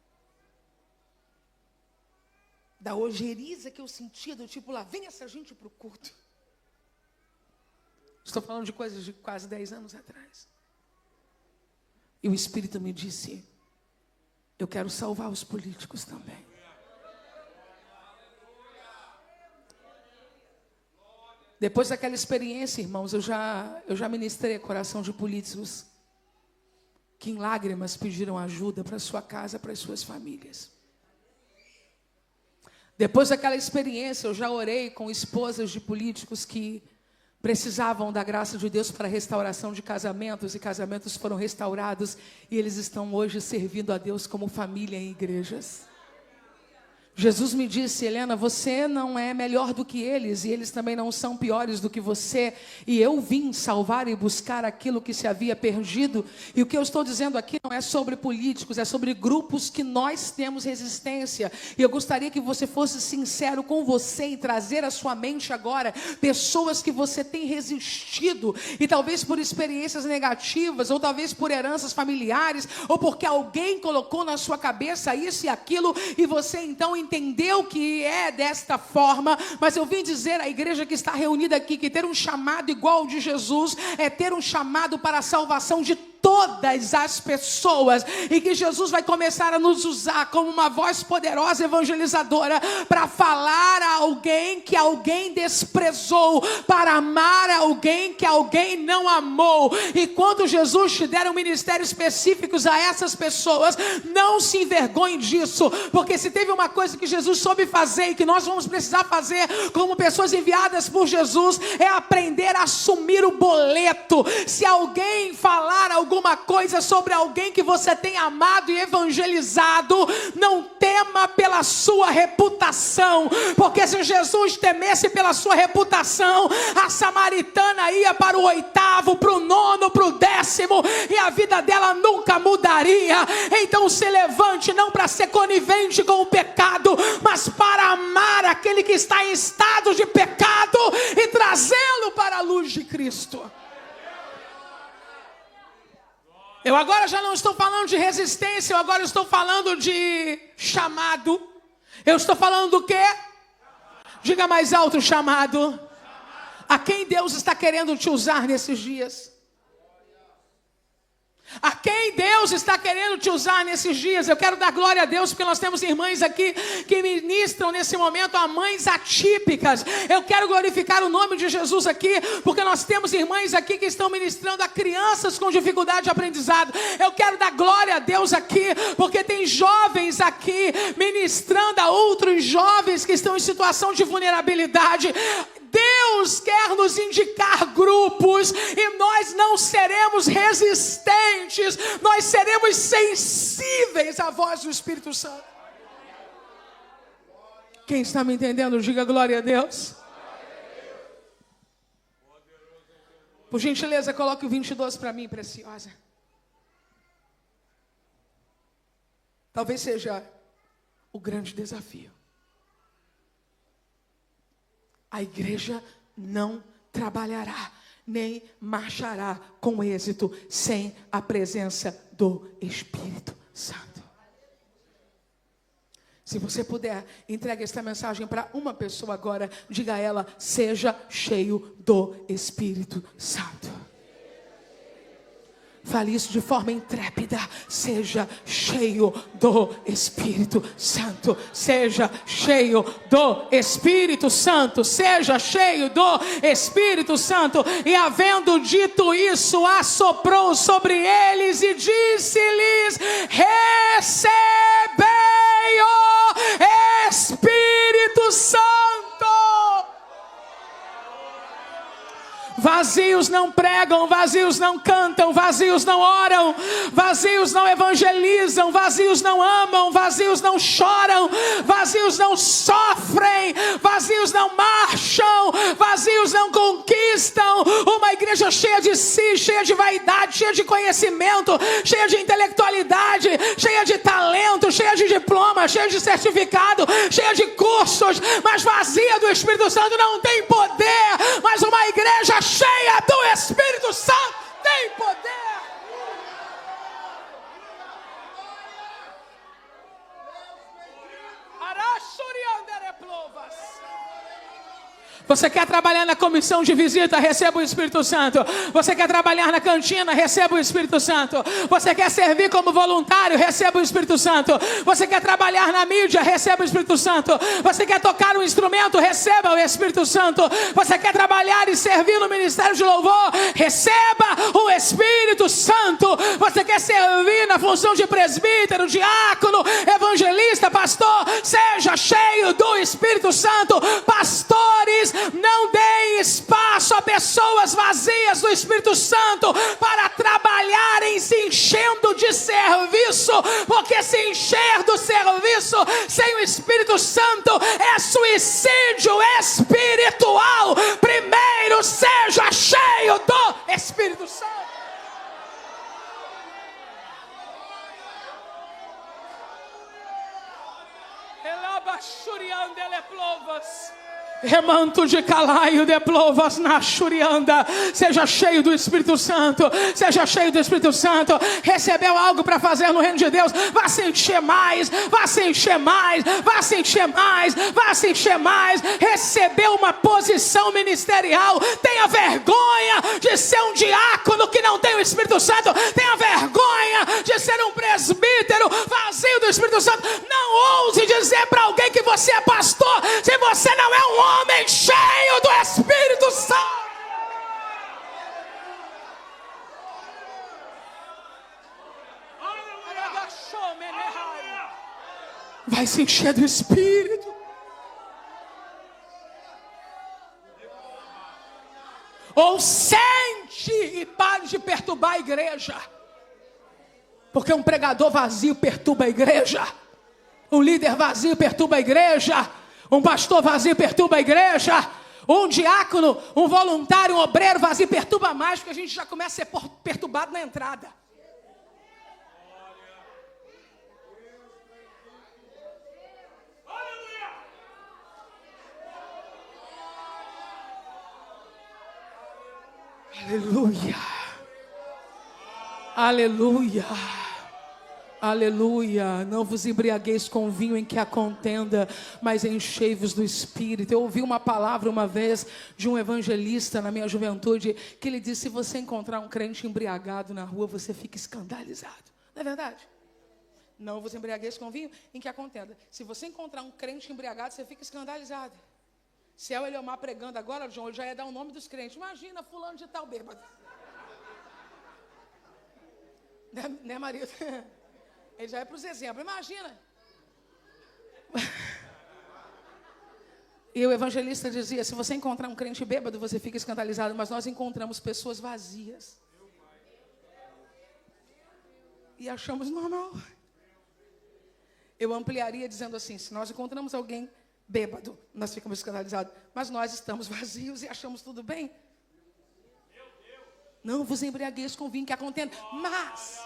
Da ojeriza que eu sentia, do tipo, lá vem essa gente para o culto. Estou falando de coisas de quase 10 anos atrás. E o Espírito me disse, eu quero salvar os políticos também. Depois daquela experiência, irmãos, eu já ministrei a coração de políticos que em lágrimas pediram ajuda para sua casa, para as suas famílias. Depois daquela experiência, eu já orei com esposas de políticos que precisavam da graça de Deus para a restauração de casamentos, e casamentos foram restaurados, e eles estão hoje servindo a Deus como família em igrejas. Jesus me disse, Helena, você não é melhor do que eles, e eles também não são piores do que você, e eu vim salvar e buscar aquilo que se havia perdido. E o que eu estou dizendo aqui não é sobre políticos, é sobre grupos que nós temos resistência, e eu gostaria que você fosse sincero com você e trazer à sua mente agora pessoas que você tem resistido, e talvez por experiências negativas, ou talvez por heranças familiares, ou porque alguém colocou na sua cabeça isso e aquilo, e você então entendeu que é desta forma. Mas eu vim dizer à igreja que está reunida aqui, que ter um chamado igual ao de Jesus é ter um chamado para a salvação de todas as pessoas, e que Jesus vai começar a nos usar como uma voz poderosa evangelizadora para falar a alguém que alguém desprezou, para amar alguém que alguém não amou. E quando Jesus te der um ministério específico a essas pessoas, não se envergonhe disso, porque se teve uma coisa que Jesus soube fazer e que nós vamos precisar fazer como pessoas enviadas por Jesus, é aprender a assumir o boleto. Se alguém falar alguma coisa sobre alguém que você tem amado e evangelizado, não tema pela sua reputação, porque se Jesus temesse pela sua reputação, a samaritana ia para o 8º, para o 9º, para o 10º, e a vida dela nunca mudaria. Então se levante, não para ser conivente com o pecado, mas para amar aquele que está em estado de pecado e trazê-lo para a luz de Cristo. Eu agora já não estou falando de resistência, eu agora estou falando de chamado. Eu estou falando do quê? Diga mais alto, chamado. A quem Deus está querendo te usar nesses dias? A quem Deus está querendo te usar nesses dias? Eu quero dar glória a Deus, porque nós temos irmãs aqui que ministram nesse momento a mães atípicas. Eu quero glorificar o nome de Jesus aqui, porque nós temos irmãs aqui que estão ministrando a crianças com dificuldade de aprendizado. Eu quero dar glória a Deus aqui, porque tem jovens aqui ministrando a outros jovens que estão em situação de vulnerabilidade. Deus quer nos indicar grupos, e nós não seremos resistentes, nós seremos sensíveis à voz do Espírito Santo. Quem está me entendendo, diga glória a Deus. Por gentileza, coloque o 22 para mim, preciosa. Talvez seja o grande desafio. A igreja não trabalhará, nem marchará com êxito sem a presença do Espírito Santo. Se você puder, entregue esta mensagem para uma pessoa agora. Diga a ela, seja cheio do Espírito Santo. Fale isso de forma intrépida. Seja cheio do Espírito Santo. Seja cheio do Espírito Santo. Seja cheio do Espírito Santo. E havendo dito isso, assoprou sobre eles e disse-lhes: recebei o Espírito Santo. Vazios não pregam, vazios não cantam, vazios não oram, vazios não evangelizam, vazios não amam, vazios não choram, vazios não sofrem, vazios não marcham, vazios não conquistam. Uma igreja igreja cheia de si, cheia de vaidade, cheia de conhecimento, cheia de intelectualidade, cheia de talento, cheia de diploma, cheia de certificado, cheia de cursos, mas vazia do Espírito Santo não tem poder. Mas uma igreja cheia do Espírito Santo tem poder. Você quer trabalhar na comissão de visita? Receba o Espírito Santo. Você quer trabalhar na cantina? Receba o Espírito Santo. Você quer servir como voluntário? Receba o Espírito Santo. Você quer trabalhar na mídia? Receba o Espírito Santo. Você quer tocar um instrumento? Receba o Espírito Santo. Você quer trabalhar e servir no ministério de louvor? Receba o Espírito Santo. Você quer servir na função de presbítero, diácono, evangelista, pastor? Seja cheio do Espírito Santo. Pastores, não deem espaço a pessoas vazias do Espírito Santo para trabalharem se enchendo de serviço, porque se encher do serviço sem o Espírito Santo é suicídio espiritual. Primeiro seja cheio do Espírito Santo. Remanto de calaio de plovas na churianda. Seja cheio do Espírito Santo. Seja cheio do Espírito Santo. Recebeu algo para fazer no reino de Deus? Vá se encher mais. Vá se encher mais. Vá se encher mais. Vá se encher mais. Recebeu uma posição ministerial. Tenha vergonha de ser um diácono que não tem o Espírito Santo. Tenha vergonha de ser um presbítero vazio do Espírito Santo. Não ouse dizer para alguém que você é pastor se você não é um homem cheio do Espírito Santo. Vai se encher do Espírito. Ou sente e pare de perturbar a igreja. Porque um pregador vazio perturba a igreja. Um líder vazio perturba a igreja. Um pastor vazio perturba a igreja. Um diácono, um voluntário, um obreiro vazio perturba mais, porque a gente já começa a ser perturbado na entrada. Aleluia. Aleluia. Aleluia, não vos embriagueis com vinho em que há contenda, mas enchei-vos do Espírito. Eu ouvi uma palavra uma vez de um evangelista na minha juventude, que ele disse: se você encontrar um crente embriagado na rua, você fica escandalizado. Não é verdade? Não vos embriagueis com vinho em que há contenda. Se você encontrar um crente embriagado, você fica escandalizado. Se é o Eliomar pregando agora, João, ele já ia dar o nome dos crentes. Imagina fulano de tal bêbado. Né, marido? Ele já é para os exemplos, imagina. E o evangelista dizia: se você encontrar um crente bêbado, você fica escandalizado. Mas nós encontramos pessoas vazias e achamos normal. Eu ampliaria dizendo assim: se nós encontramos alguém bêbado, nós ficamos escandalizados. Mas nós estamos vazios e achamos tudo bem. Não vos embriagueis com vinho que há contenda. Mas...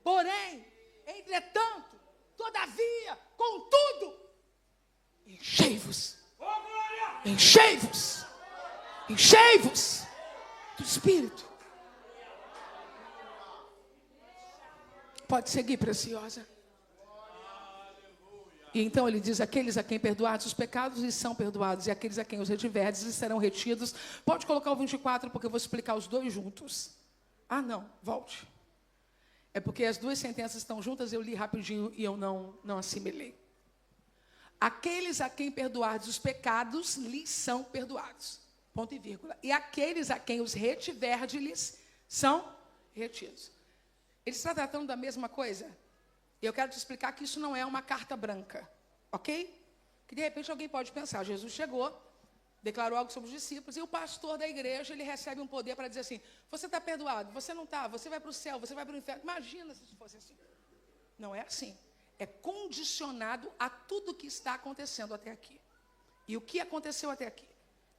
porém, entretanto, todavia, contudo, enchei-vos, enchei-vos, enchei-vos do Espírito. Pode seguir, preciosa. E então ele diz: aqueles a quem perdoados os pecados lhes são perdoados, e aqueles a quem os retiverdes lhes serão retidos. Pode colocar o 24, porque eu vou explicar os dois juntos. Ah, não, volte. É porque as duas sentenças estão juntas, eu li rapidinho e eu não assimilei. Aqueles a quem perdoardes os pecados, lhes são perdoados. Ponto e vírgula. E aqueles a quem os retiverdes, lhes são retidos. Ele está tratando da mesma coisa? E eu quero te explicar que isso não é uma carta branca. Ok? Que de repente alguém pode pensar: Jesus chegou, declarou algo sobre os discípulos, e o pastor da igreja, ele recebe um poder para dizer assim: você está perdoado, você não está, você vai para o céu, você vai para o inferno. Imagina se fosse assim. Não é assim. É condicionado a tudo que está acontecendo até aqui. E o que aconteceu até aqui?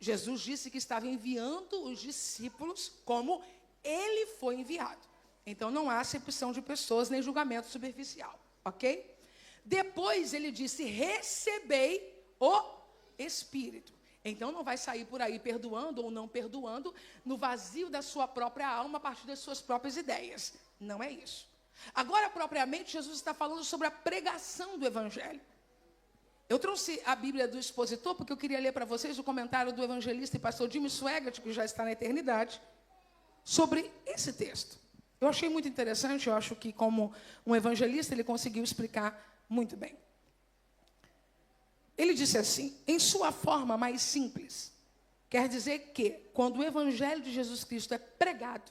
Jesus disse que estava enviando os discípulos como ele foi enviado. Então, não há acepção de pessoas, nem julgamento superficial, ok? Depois, ele disse, recebei o Espírito. Então, não vai sair por aí perdoando ou não perdoando, no vazio da sua própria alma, a partir das suas próprias ideias. Não é isso. Agora, propriamente, Jesus está falando sobre a pregação do Evangelho. Eu trouxe a Bíblia do expositor, porque eu queria ler para vocês o comentário do evangelista e pastor Jimmy Swaggart, que já está na eternidade, sobre esse texto. Eu achei muito interessante, eu acho que como um evangelista ele conseguiu explicar muito bem. Ele disse assim, em sua forma mais simples, quer dizer que quando o evangelho de Jesus Cristo é pregado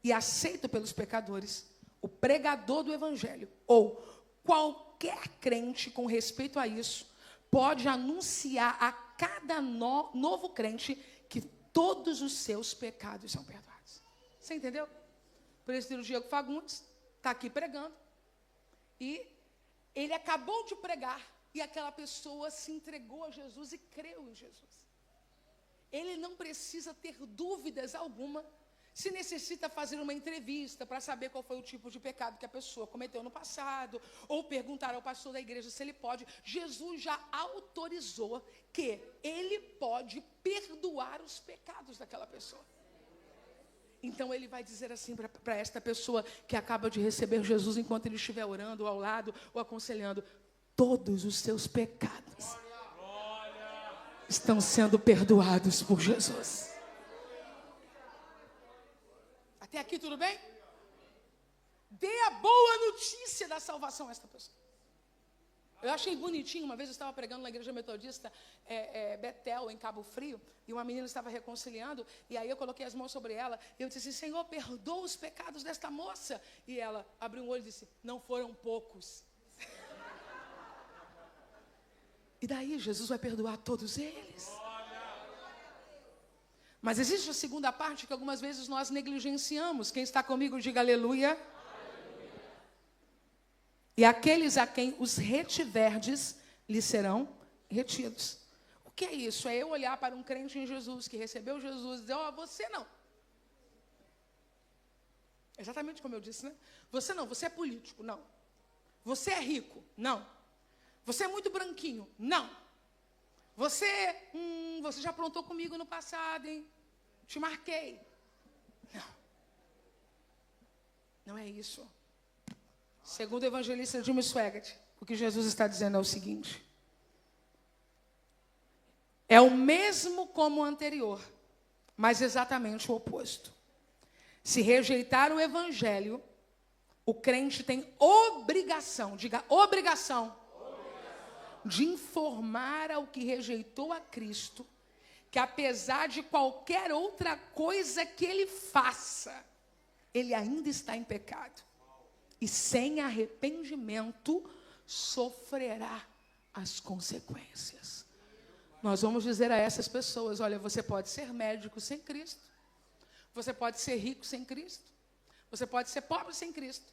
e aceito pelos pecadores, o pregador do evangelho, ou qualquer crente com respeito a isso, pode anunciar a cada novo crente que todos os seus pecados são perdoados. Você entendeu? O presbítero Diego Fagundes está aqui pregando e ele acabou de pregar e aquela pessoa se entregou a Jesus e creu em Jesus. Ele não precisa ter dúvidas alguma se necessita fazer uma entrevista para saber qual foi o tipo de pecado que a pessoa cometeu no passado, ou perguntar ao pastor da igreja se ele pode. Jesus já autorizou que ele pode perdoar os pecados daquela pessoa. Então ele vai dizer assim para esta pessoa que acaba de receber Jesus enquanto ele estiver orando, ou ao lado, ou aconselhando, todos os seus pecados estão sendo perdoados por Jesus. Até aqui tudo bem? Dê a boa notícia da salvação a esta pessoa. Eu achei bonitinho, uma vez eu estava pregando na igreja metodista Betel, em Cabo Frio, e uma menina estava reconciliando, e aí eu coloquei as mãos sobre ela, e eu disse assim, Senhor, perdoa os pecados desta moça. E ela abriu um olho e disse, não foram poucos. E daí Jesus vai perdoar todos eles. Mas existe a segunda parte que algumas vezes nós negligenciamos. Quem está comigo, diga aleluia. Aleluia. E aqueles a quem os retiverdes, lhes serão retidos. O que é isso? É eu olhar para um crente em Jesus, que recebeu Jesus, e dizer, você não. Exatamente como eu disse, né? Você não, você é político, não. Você é rico, não. Você é muito branquinho, não. Você já aprontou comigo no passado, hein? Te marquei. Não. Não é isso. Segundo o evangelista Jimmy Swaggart, o que Jesus está dizendo é o seguinte. É o mesmo como o anterior, mas exatamente o oposto. Se rejeitar o evangelho, o crente tem obrigação, diga obrigação, de informar ao que rejeitou a Cristo, que apesar de qualquer outra coisa que ele faça, ele ainda está em pecado. E sem arrependimento, sofrerá as consequências. Nós vamos dizer a essas pessoas, olha, você pode ser médico sem Cristo, você pode ser rico sem Cristo, você pode ser pobre sem Cristo,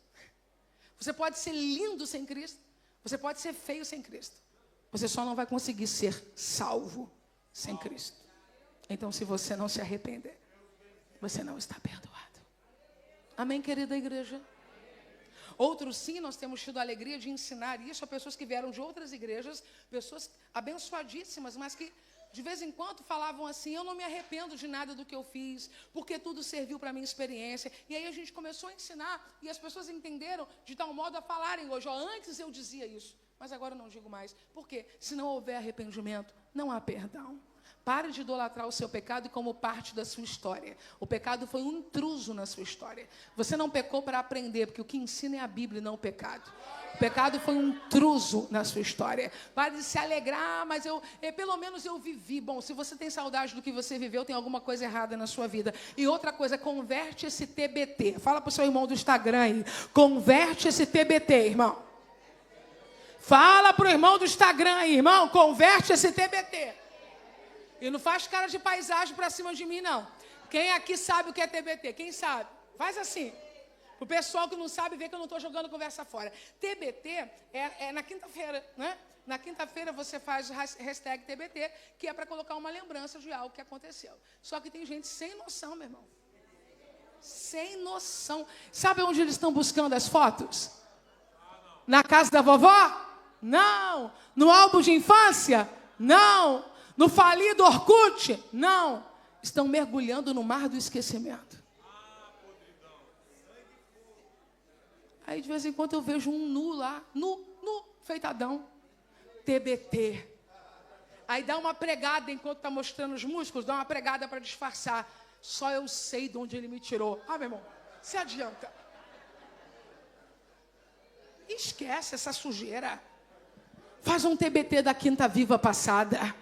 você pode ser lindo sem Cristo, você pode ser feio sem Cristo. Você só não vai conseguir ser salvo sem Cristo. Então, se você não se arrepender, você não está perdoado. Amém, querida igreja? Outros sim, nós temos tido a alegria de ensinar isso a pessoas que vieram de outras igrejas, pessoas abençoadíssimas, mas que de vez em quando falavam assim, eu não me arrependo de nada do que eu fiz, porque tudo serviu para a minha experiência. E aí a gente começou a ensinar, e as pessoas entenderam de tal modo a falarem hoje, antes eu dizia isso, mas agora eu não digo mais. Por quê? Se não houver arrependimento, não há perdão. Pare de idolatrar o seu pecado como parte da sua história. O pecado foi um intruso na sua história. Você não pecou para aprender, porque o que ensina é a Bíblia e não o pecado. O pecado foi um intruso na sua história. Pare de se alegrar, mas pelo menos eu vivi. Bom, se você tem saudade do que você viveu, tem alguma coisa errada na sua vida. E outra coisa, converte esse TBT. Fala para o seu irmão do Instagram aí. Converte esse TBT, irmão. Fala para o irmão do Instagram aí, irmão. Converte esse TBT. E não faz cara de paisagem para cima de mim, não. Quem aqui sabe o que é TBT? Quem sabe? Faz assim. Para o pessoal que não sabe ver que eu não estou jogando conversa fora. TBT é na quinta-feira, né? Na quinta-feira você faz hashtag TBT, que é para colocar uma lembrança de algo que aconteceu. Só que tem gente sem noção, meu irmão. Sem noção. Sabe onde eles estão buscando as fotos? Na casa da vovó? Não. No álbum de infância? Não. No falido Orkut? Não. Estão mergulhando no mar do esquecimento. Aí de vez em quando eu vejo um nu lá, nu, feitadão. TBT. Aí dá uma pregada enquanto está mostrando os músculos, dá uma pregada para disfarçar. Só eu sei de onde ele me tirou. Ah, meu irmão, se adianta. Esquece essa sujeira. Faz um TBT da Quinta Viva passada.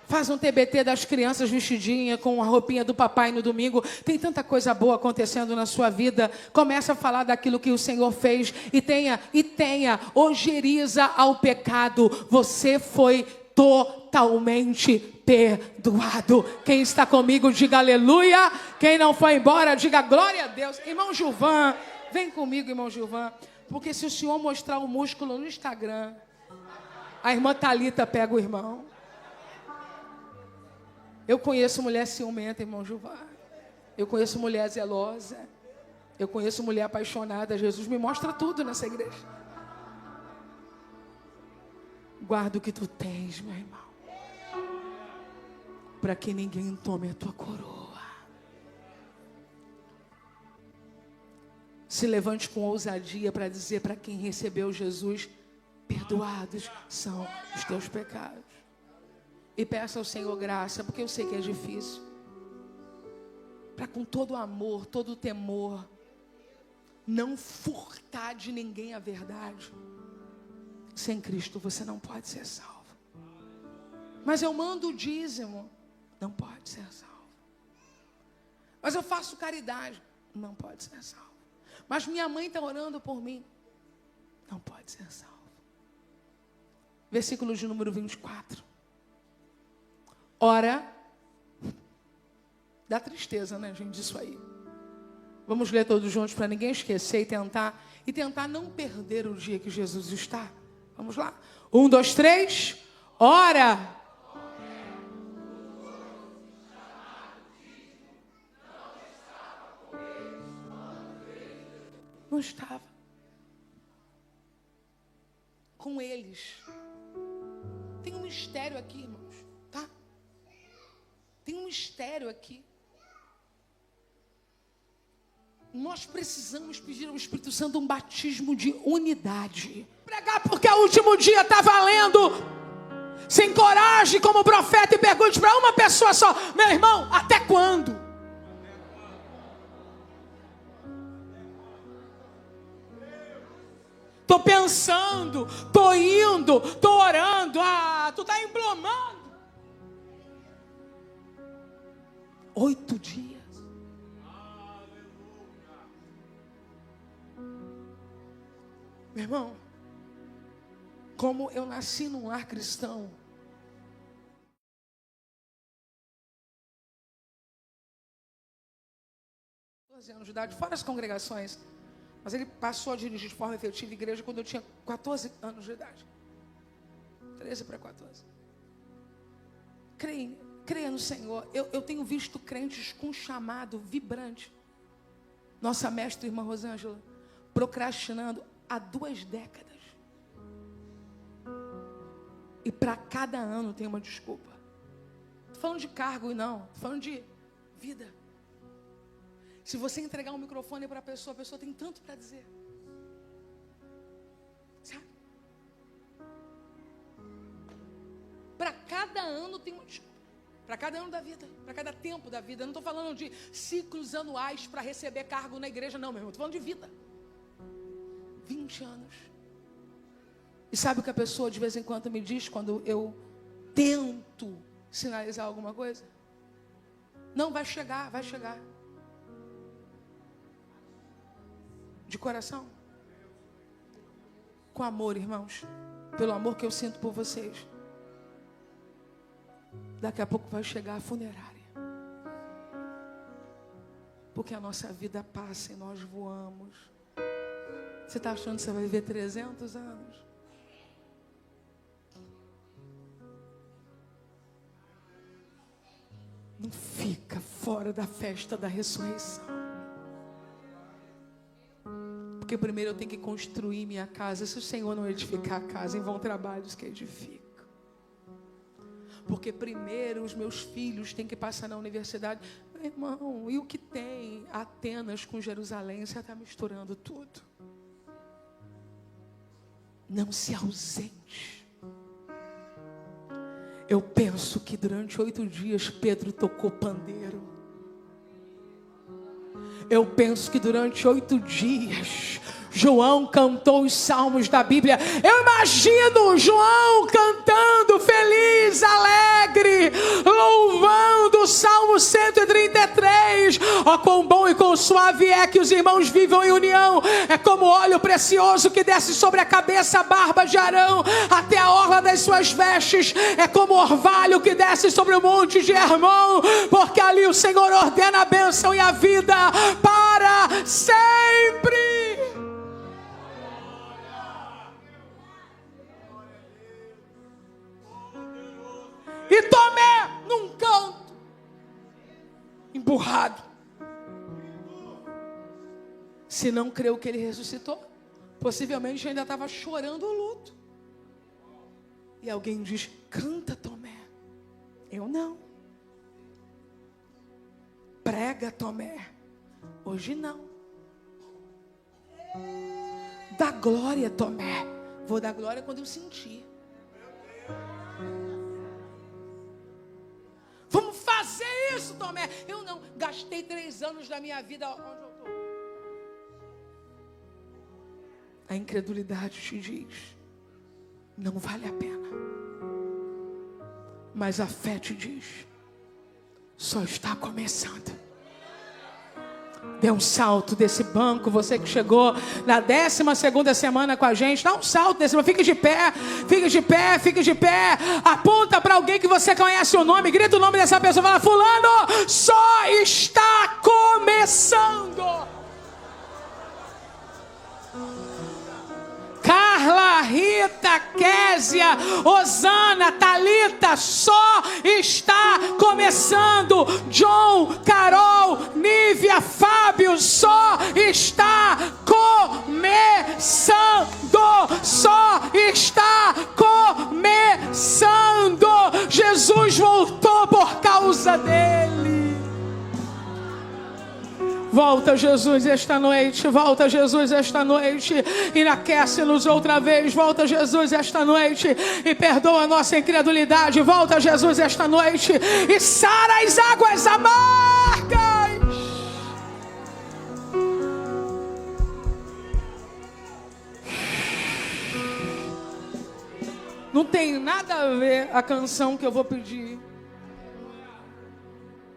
Faz um TBT das crianças vestidinhas com a roupinha do papai no domingo. Tem tanta coisa boa acontecendo na sua vida. Começa a falar daquilo que o Senhor fez. E tenha ojeriza ao pecado. Você foi totalmente perdoado. Quem está comigo, diga aleluia. Quem não foi embora, diga glória a Deus. Irmão Gilvan, vem comigo, irmão Gilvan. Porque se o senhor mostrar o músculo no Instagram, a irmã Thalita pega o irmão. Eu conheço mulher ciumenta, irmão Gilvan. Eu conheço mulher zelosa. Eu conheço mulher apaixonada. Jesus me mostra tudo nessa igreja. Guarda o que tu tens, meu irmão, para que ninguém tome a tua coroa. Se levante com ousadia para dizer para quem recebeu Jesus: perdoados são os teus pecados. E peça ao Senhor graça, porque eu sei que é difícil. Para com todo amor, todo temor, não furtar de ninguém a verdade. Sem Cristo você não pode ser salvo. Mas eu mando o dízimo, não pode ser salvo. Mas eu faço caridade, não pode ser salvo. Mas minha mãe está orando por mim, não pode ser salvo. Versículo de número 24. Ora, dá tristeza, né, gente, isso aí. Vamos ler todos juntos para ninguém esquecer e tentar não perder o dia que Jesus está. Vamos lá. 1, 2, 3. Ora. Não estava. Com eles. Tem um mistério aqui, irmãos, tá? Tem um mistério aqui. Nós precisamos pedir ao Espírito Santo um batismo de unidade. Pregar porque o último dia está valendo. Se encoraje como profeta e pergunte para uma pessoa só: meu irmão, até quando? Estou pensando, estou indo, estou orando. Ah, tu está emblomando. 8 dias. Meu irmão, como eu nasci num lar cristão, anos de idade, fora as congregações, mas ele passou a dirigir de forma efetiva a igreja quando eu tinha 14 anos de idade. 13 para 14. Creia no Senhor. Eu tenho visto crentes com chamado vibrante. Nossa mestra, irmã Rosângela, procrastinando há 2 décadas. E para cada ano tem uma desculpa. Estou falando de cargo, não. Estou falando de vida. Se você entregar um microfone para a pessoa tem tanto para dizer. Sabe? Para cada ano tem uma desculpa. Para cada ano da vida, para cada tempo da vida. Eu não estou falando de ciclos anuais para receber cargo na igreja, não, meu irmão. Estou falando de vida. 20 anos. E sabe o que a pessoa de vez em quando me diz quando eu tento sinalizar alguma coisa? Não, vai chegar, vai chegar. De coração. Com amor, irmãos. Pelo amor que eu sinto por vocês. Daqui a pouco vai chegar a funerária. Porque a nossa vida passa e nós voamos. Você está achando que você vai viver 300 anos? não fica fora da festa da ressurreição. Porque primeiro eu tenho que construir minha casa. Se o Senhor não edificar a casa, em vão trabalhos que edifica. Porque primeiro os meus filhos têm que passar na universidade. Meu irmão, e o que tem Atenas com Jerusalém? Você está misturando tudo. Não se ausente. Eu penso que durante 8 dias Pedro tocou pandeiro. Eu penso que durante 8 dias João cantou os salmos da Bíblia. Eu imagino João cantando feliz, alegre, louvando o Salmo 133. Ó, quão bom e quão suave é que os irmãos vivam em união. É como óleo precioso que desce sobre a cabeça, a barba de Arão, até a orla das suas vestes. É como orvalho que desce sobre o monte de Hermon, porque ali o Senhor ordena a bênção e a vida para sempre. E Tomé num canto, emburrado. Se não creu que ele ressuscitou, possivelmente ainda estava chorando o luto. E alguém diz: canta, Tomé. Eu não. Prega, Tomé. Hoje não. Dá glória, Tomé. Vou dar glória quando eu sentir. Vamos fazer isso, Tomé. Eu não. Gastei 3 anos da minha vida onde eu estou. A incredulidade te diz: não vale a pena. Mas a fé te diz: só está começando. Dê um salto desse banco, você que chegou na 12ª semana com a gente, dá um salto desse banco, fique de pé, fique de pé, fique de pé, aponta para alguém que você conhece o nome, grita o nome dessa pessoa, fala: fulano, só está começando. Carla, Rita, Késia, Osana, Thalita, só está começando. John, Carol, Nívia, Fábio, só está começando. Só está começando. Jesus voltou por causa dele. Volta, Jesus, esta noite. Volta, Jesus, esta noite. E aquece-nos outra vez. Volta, Jesus, esta noite. E perdoa a nossa incredulidade. Volta, Jesus, esta noite. E sara as águas amargas. Não tem nada a ver a canção que eu vou pedir.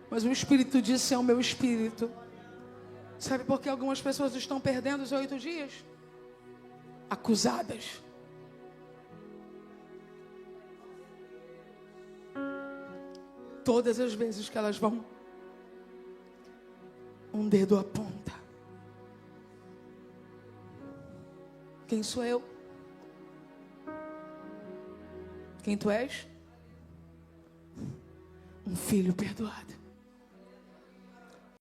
Mas o Espírito disse: é o meu Espírito. Sabe por que algumas pessoas estão perdendo os 8 dias? Acusadas. Todas as vezes que elas vão, um dedo aponta. Quem sou eu? Quem tu és? Um filho perdoado.